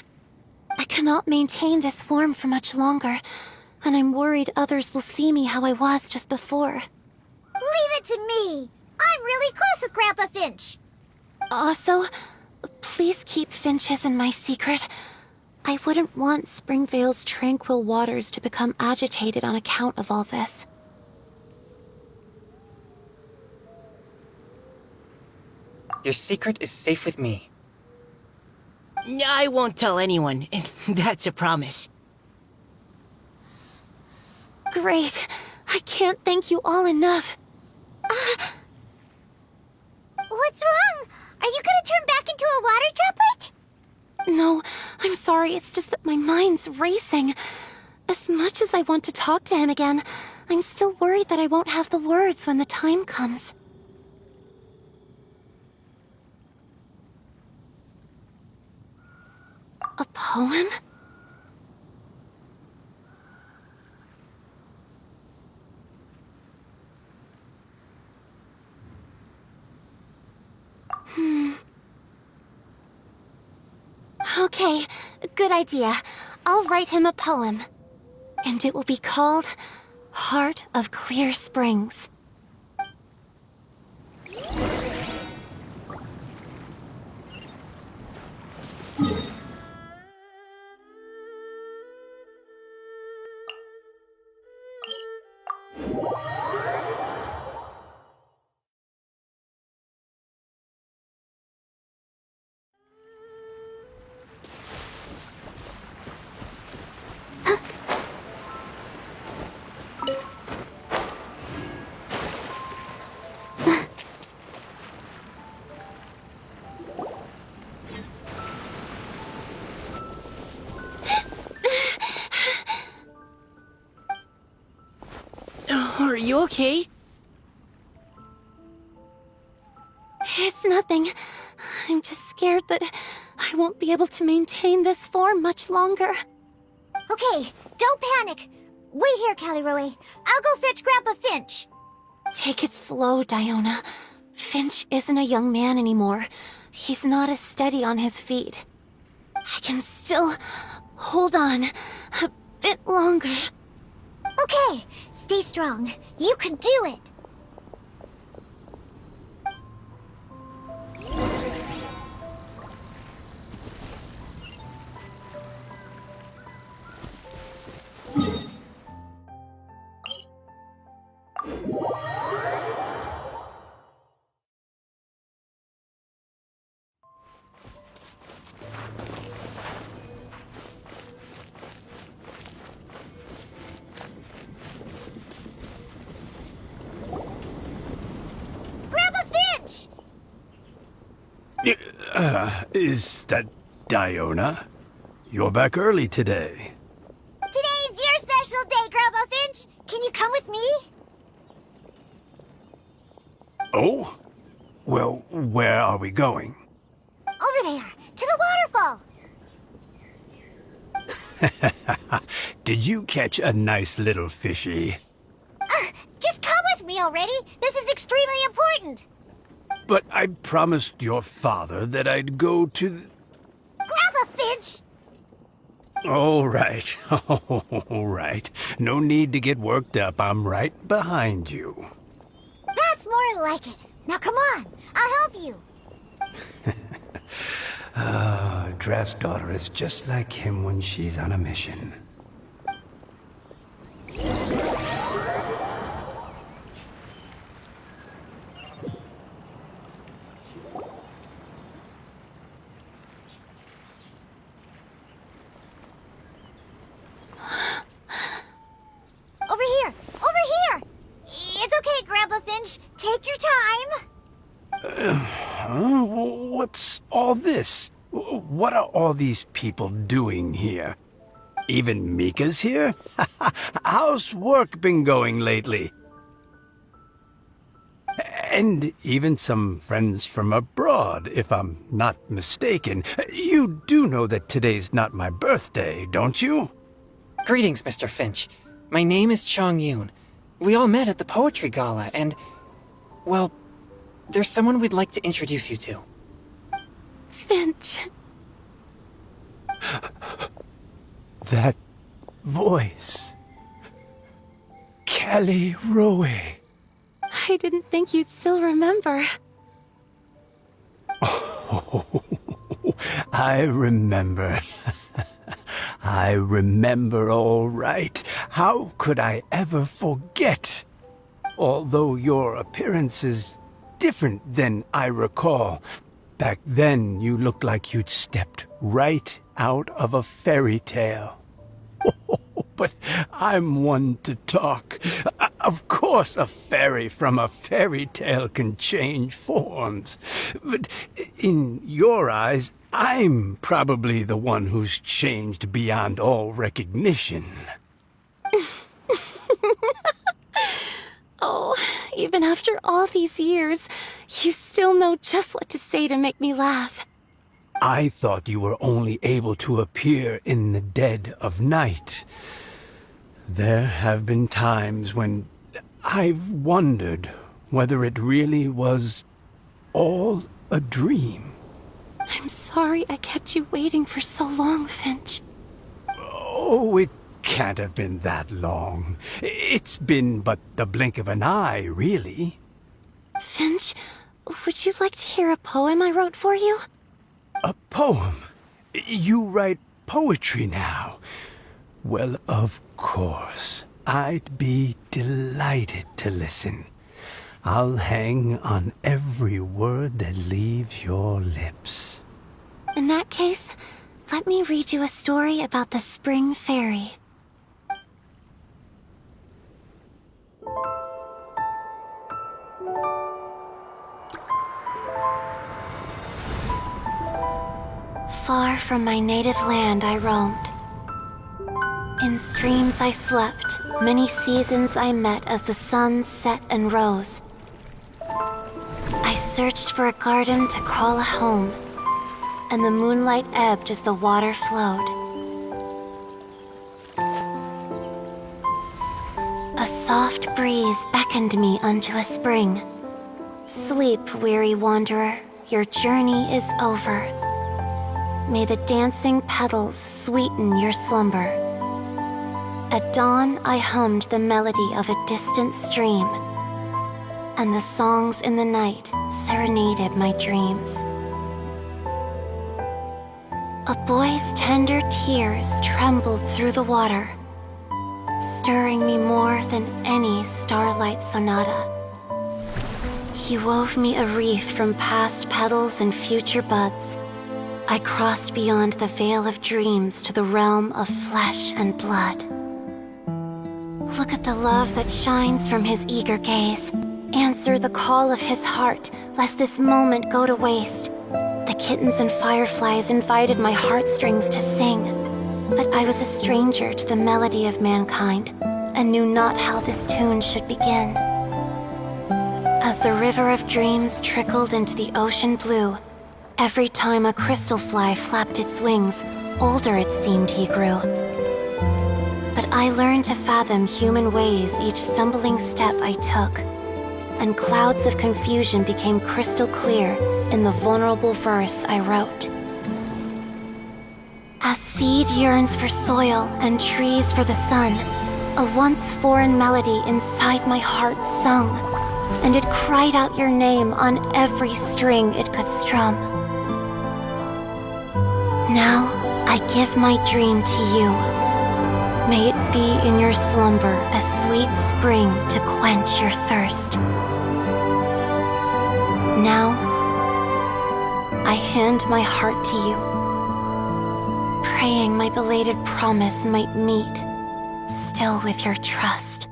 Speaker 12: I cannot maintain this form for much longer, and I'm worried others will see me how I was just before.
Speaker 1: Leave it to me. I'm really close with Grandpa Finch.
Speaker 12: Also, please keep Finch's in my secret. I wouldn't want Springvale's tranquil waters to become agitated on account of all this.
Speaker 7: Your secret is safe with me.
Speaker 8: I won't tell anyone. That's a promise.
Speaker 12: Great. I can't thank you all enough.
Speaker 1: What's wrong? Are you gonna turn back into a water droplet?
Speaker 12: No, I'm sorry, it's just that my mind's racing. As much as I want to talk to him again, I'm still worried that I won't have the words when the time comes. A poem? Okay, good idea. I'll write him a poem. And it will be called Heart of Clear Springs.
Speaker 8: Are you okay?
Speaker 12: It's nothing. I'm just scared that I won't be able to maintain this form much longer.
Speaker 1: Okay, don't panic. Wait here, Caliroe. I'll go fetch Grandpa Finch.
Speaker 12: Take it slow, Diona. Finch isn't a young man anymore. He's not as steady on his feet. I can still hold on a bit longer.
Speaker 1: Okay, stay strong. You can do it.
Speaker 14: Is that Diona? You're back early today.
Speaker 1: Today's your special day, Grandpa Finch. Can you come with me?
Speaker 14: Oh? Well, where are we going?
Speaker 1: Over there, to the waterfall.
Speaker 14: Did you catch a nice little fishy?
Speaker 1: Just come with me already. This is extremely important.
Speaker 14: But I promised your father that I'd go to
Speaker 1: Grandpa Finch!
Speaker 14: All right. All right. No need to get worked up. I'm right behind you.
Speaker 1: That's more like it. Now come on, I'll help you.
Speaker 14: Draft's daughter is just like him when she's on a mission.
Speaker 1: Take your time.
Speaker 14: What's all this? What are all these people doing here? Even Mika's here? How's work been going lately? And even some friends from abroad, if I'm not mistaken. You do know that today's not my birthday, don't you?
Speaker 7: Greetings, Mr. Finch. My name is Chong Yoon. We all met at the poetry gala, and... well, there's someone we'd like to introduce you to.
Speaker 12: Finch.
Speaker 14: That voice. Caliroe.
Speaker 12: I didn't think you'd still remember.
Speaker 14: Oh, Oh, I remember. I remember all right. How could I ever forget? Although your appearance is different than I recall, back then you looked like you'd stepped right out of a fairy tale. But I'm one to talk. Of course a fairy from a fairy tale can change forms. But in your eyes, I'm probably the one who's changed beyond all recognition.
Speaker 12: Oh, even after all these years, you still know just what to say to make me laugh.
Speaker 14: I thought you were only able to appear in the dead of night. There have been times when I've wondered whether it really was all a dream.
Speaker 12: I'm sorry I kept you waiting for so long, Finch.
Speaker 14: Oh, it can't have been that long. It's been but the blink of an eye, really.
Speaker 12: Finch, would you like to hear a poem I wrote for you?
Speaker 14: A poem? You write poetry now? Well, of course. I'd be delighted to listen. I'll hang on every word that leaves your lips.
Speaker 12: In that case, let me read you a story about the Spring Fairy. Far from my native land I roamed. In streams I slept, many seasons I met as the sun set and rose. I searched for a garden to call a home, and the moonlight ebbed as the water flowed. A soft breeze beckoned me unto a spring. Sleep, weary wanderer, your journey is over. May the dancing petals sweeten your slumber. At dawn, I hummed the melody of a distant stream, and the songs in the night serenaded my dreams. A boy's tender tears trembled through the water, stirring me more than any starlight sonata. He wove me a wreath from past petals and future buds. I crossed beyond the veil of dreams to the realm of flesh and blood. Look at the love that shines from his eager gaze. Answer the call of his heart, lest this moment go to waste. The kittens and fireflies invited my heartstrings to sing, but I was a stranger to the melody of mankind, and knew not how this tune should begin. As the river of dreams trickled into the ocean blue, every time a crystal fly flapped its wings, older it seemed he grew. But I learned to fathom human ways each stumbling step I took, and clouds of confusion became crystal clear in the vulnerable verse I wrote. As seed yearns for soil and trees for the sun, a once foreign melody inside my heart sung, and it cried out your name on every string it could strum. Now I give my dream to you. May it be in your slumber a sweet spring to quench your thirst. Now, I hand my heart to you, praying my belated promise might meet, still with your trust.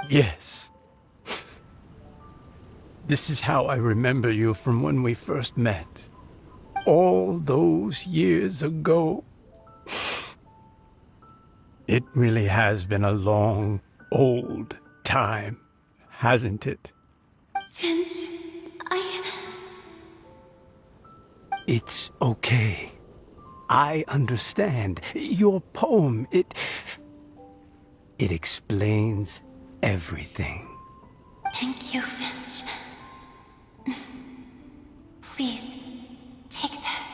Speaker 14: Yes. This is how I remember you from when we first met. All those years ago. It really has been a long, old time, hasn't it?
Speaker 12: Finch,
Speaker 14: It's okay. I understand. Your poem, it explains everything.
Speaker 12: Thank you, Finch. Please, take this.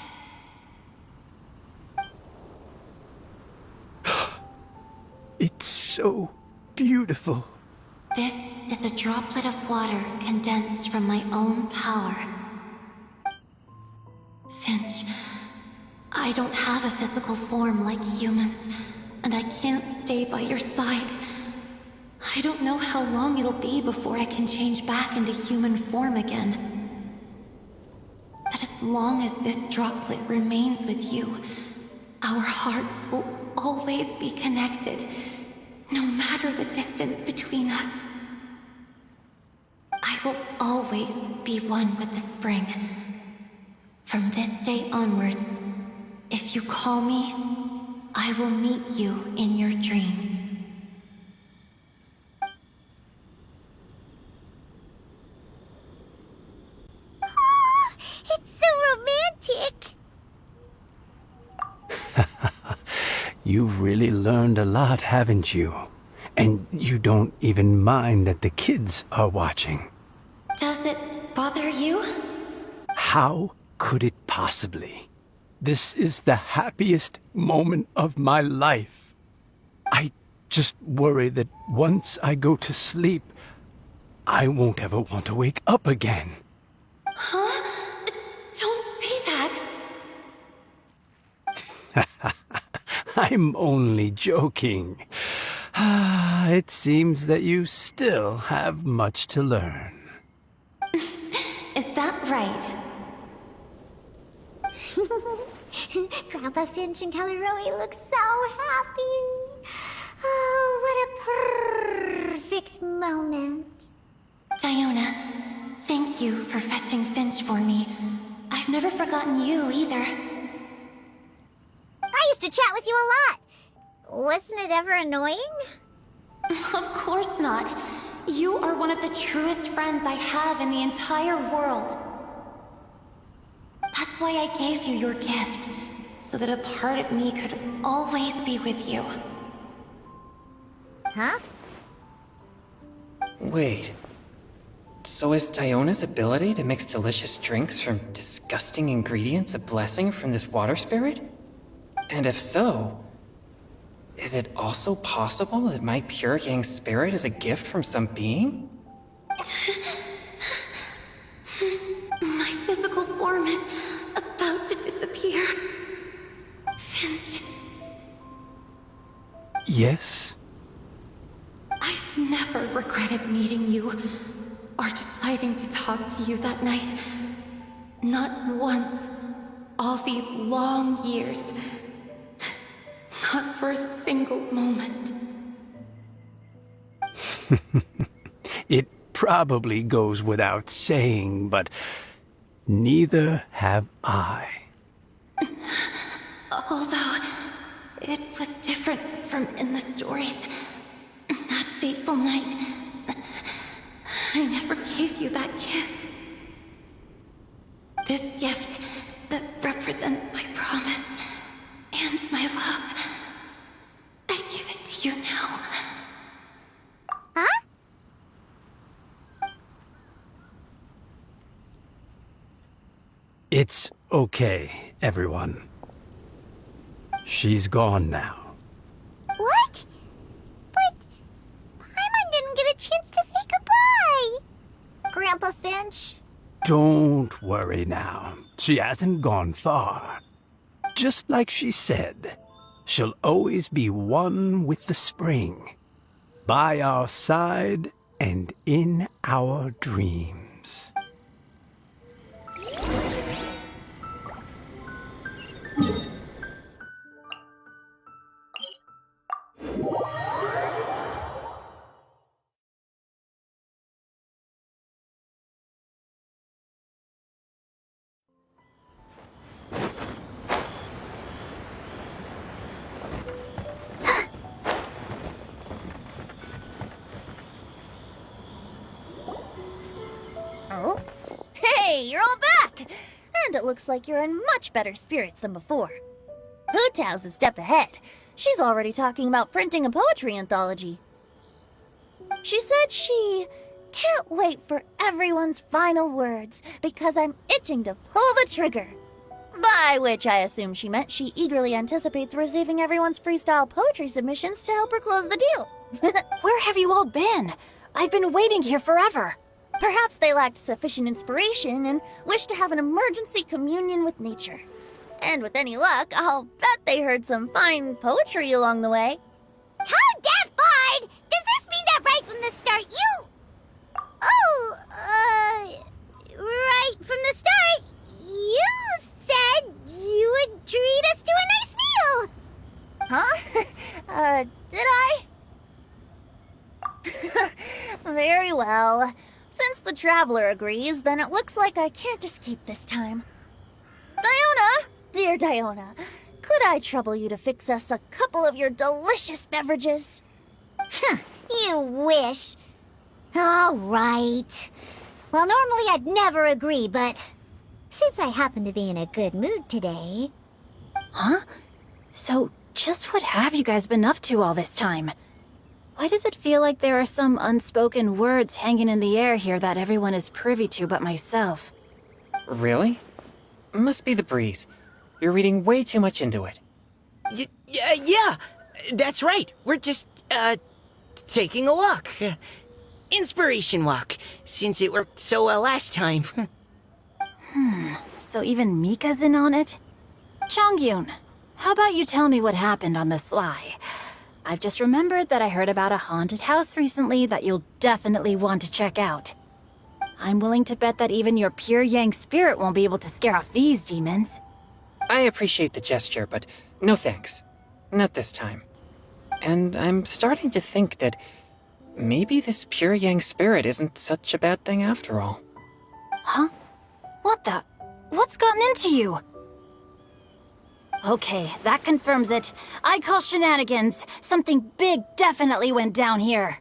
Speaker 14: It's so beautiful.
Speaker 12: This is a droplet of water condensed from my own power. Finch, I don't have a physical form like humans, and I can't stay by your side. I don't know how long it'll be before I can change back into human form again. But as long as this droplet remains with you, our hearts will always be connected, no matter the distance between us. I will always be one with the spring. From this day onwards, if you call me, I will meet you in your dreams.
Speaker 1: Oh, it's so romantic.
Speaker 14: You've really learned a lot, haven't you? And you don't even mind that the kids are watching.
Speaker 12: Does it bother you?
Speaker 14: How could it possibly? This is the happiest moment of my life. I just worry that once I go to sleep, I won't ever want to wake up again.
Speaker 12: Huh? Don't say that.
Speaker 14: I'm only joking. It seems that you still have much to learn.
Speaker 12: Is that right?
Speaker 1: Grandpa Finch and Calaroe look so happy. Oh, what a perfect moment.
Speaker 12: Diona, thank you for fetching Finch for me. I've never forgotten you either.
Speaker 1: I used to chat with you a lot. Wasn't it ever annoying?
Speaker 12: Of course not. You are one of the truest friends I have in the entire world. That's why I gave you your gift, so that a part of me could always be with you.
Speaker 1: Huh?
Speaker 7: Wait. So is Diona's ability to mix delicious drinks from disgusting ingredients a blessing from this water spirit? And if so, is it also possible that my pure yang spirit is a gift from some being?
Speaker 12: My physical form is about to disappear. Finch,
Speaker 14: Yes?
Speaker 12: I've never regretted meeting you, or deciding to talk to you that night. Not once, all these long years. Not for a single moment.
Speaker 14: It probably goes without saying, but neither have I.
Speaker 12: Although, it was different from in the stories. That fateful night, I never gave you that kiss. This gift that represents my promise and my love, I give it to you now.
Speaker 1: Huh?
Speaker 14: It's okay, everyone. She's gone now.
Speaker 1: What? But Paimon didn't get a chance to say goodbye. Grandpa Finch?
Speaker 14: Don't worry now. She hasn't gone far. Just like she said, she'll always be one with the spring, by our side and in our dreams.
Speaker 3: Oh? Hey, you're all back! And it looks like you're in much better spirits than before. Hu Tao's a step ahead. She's already talking about printing a poetry anthology. She said she can't wait for everyone's final words because I'm itching to pull the trigger. By which I assume she meant she eagerly anticipates receiving everyone's freestyle poetry submissions to help her close the deal.
Speaker 6: Where have you all been? I've been waiting here forever.
Speaker 3: Perhaps they lacked sufficient inspiration and wished to have an emergency communion with nature. And with any luck, I'll bet they heard some fine poetry along the way.
Speaker 1: How deaf, Bard! Does this mean that right from the start you... right from the start, you said you would treat us to a nice meal!
Speaker 3: Huh? Did I? Very well. Since the traveler agrees, then it looks like I can't escape this time. Diona, dear Diona, could I trouble you to fix us a couple of your delicious beverages?
Speaker 1: You wish. All right. Well, normally I'd never agree, but since I happen to be in a good mood today...
Speaker 6: Huh? So, just what have you guys been up to all this time? Why does it feel like there are some unspoken words hanging in the air here that everyone is privy to but myself?
Speaker 7: Really? Must be the breeze. You're reading way too much into it.
Speaker 8: Yeah, that's right. We're just, taking a walk. Inspiration walk, since it worked so well last time.
Speaker 6: So even Mika's in on it? Chongyun, how about you tell me what happened on the sly? I've just remembered that I heard about a haunted house recently that you'll definitely want to check out. I'm willing to bet that even your pure Yang spirit won't be able to scare off these demons.
Speaker 7: I appreciate the gesture, but no thanks. Not this time. And I'm starting to think that maybe this pure Yang spirit isn't such a bad thing after all.
Speaker 6: Huh? What the? What's gotten into you? Okay, that confirms it. I call shenanigans. Something big definitely went down here.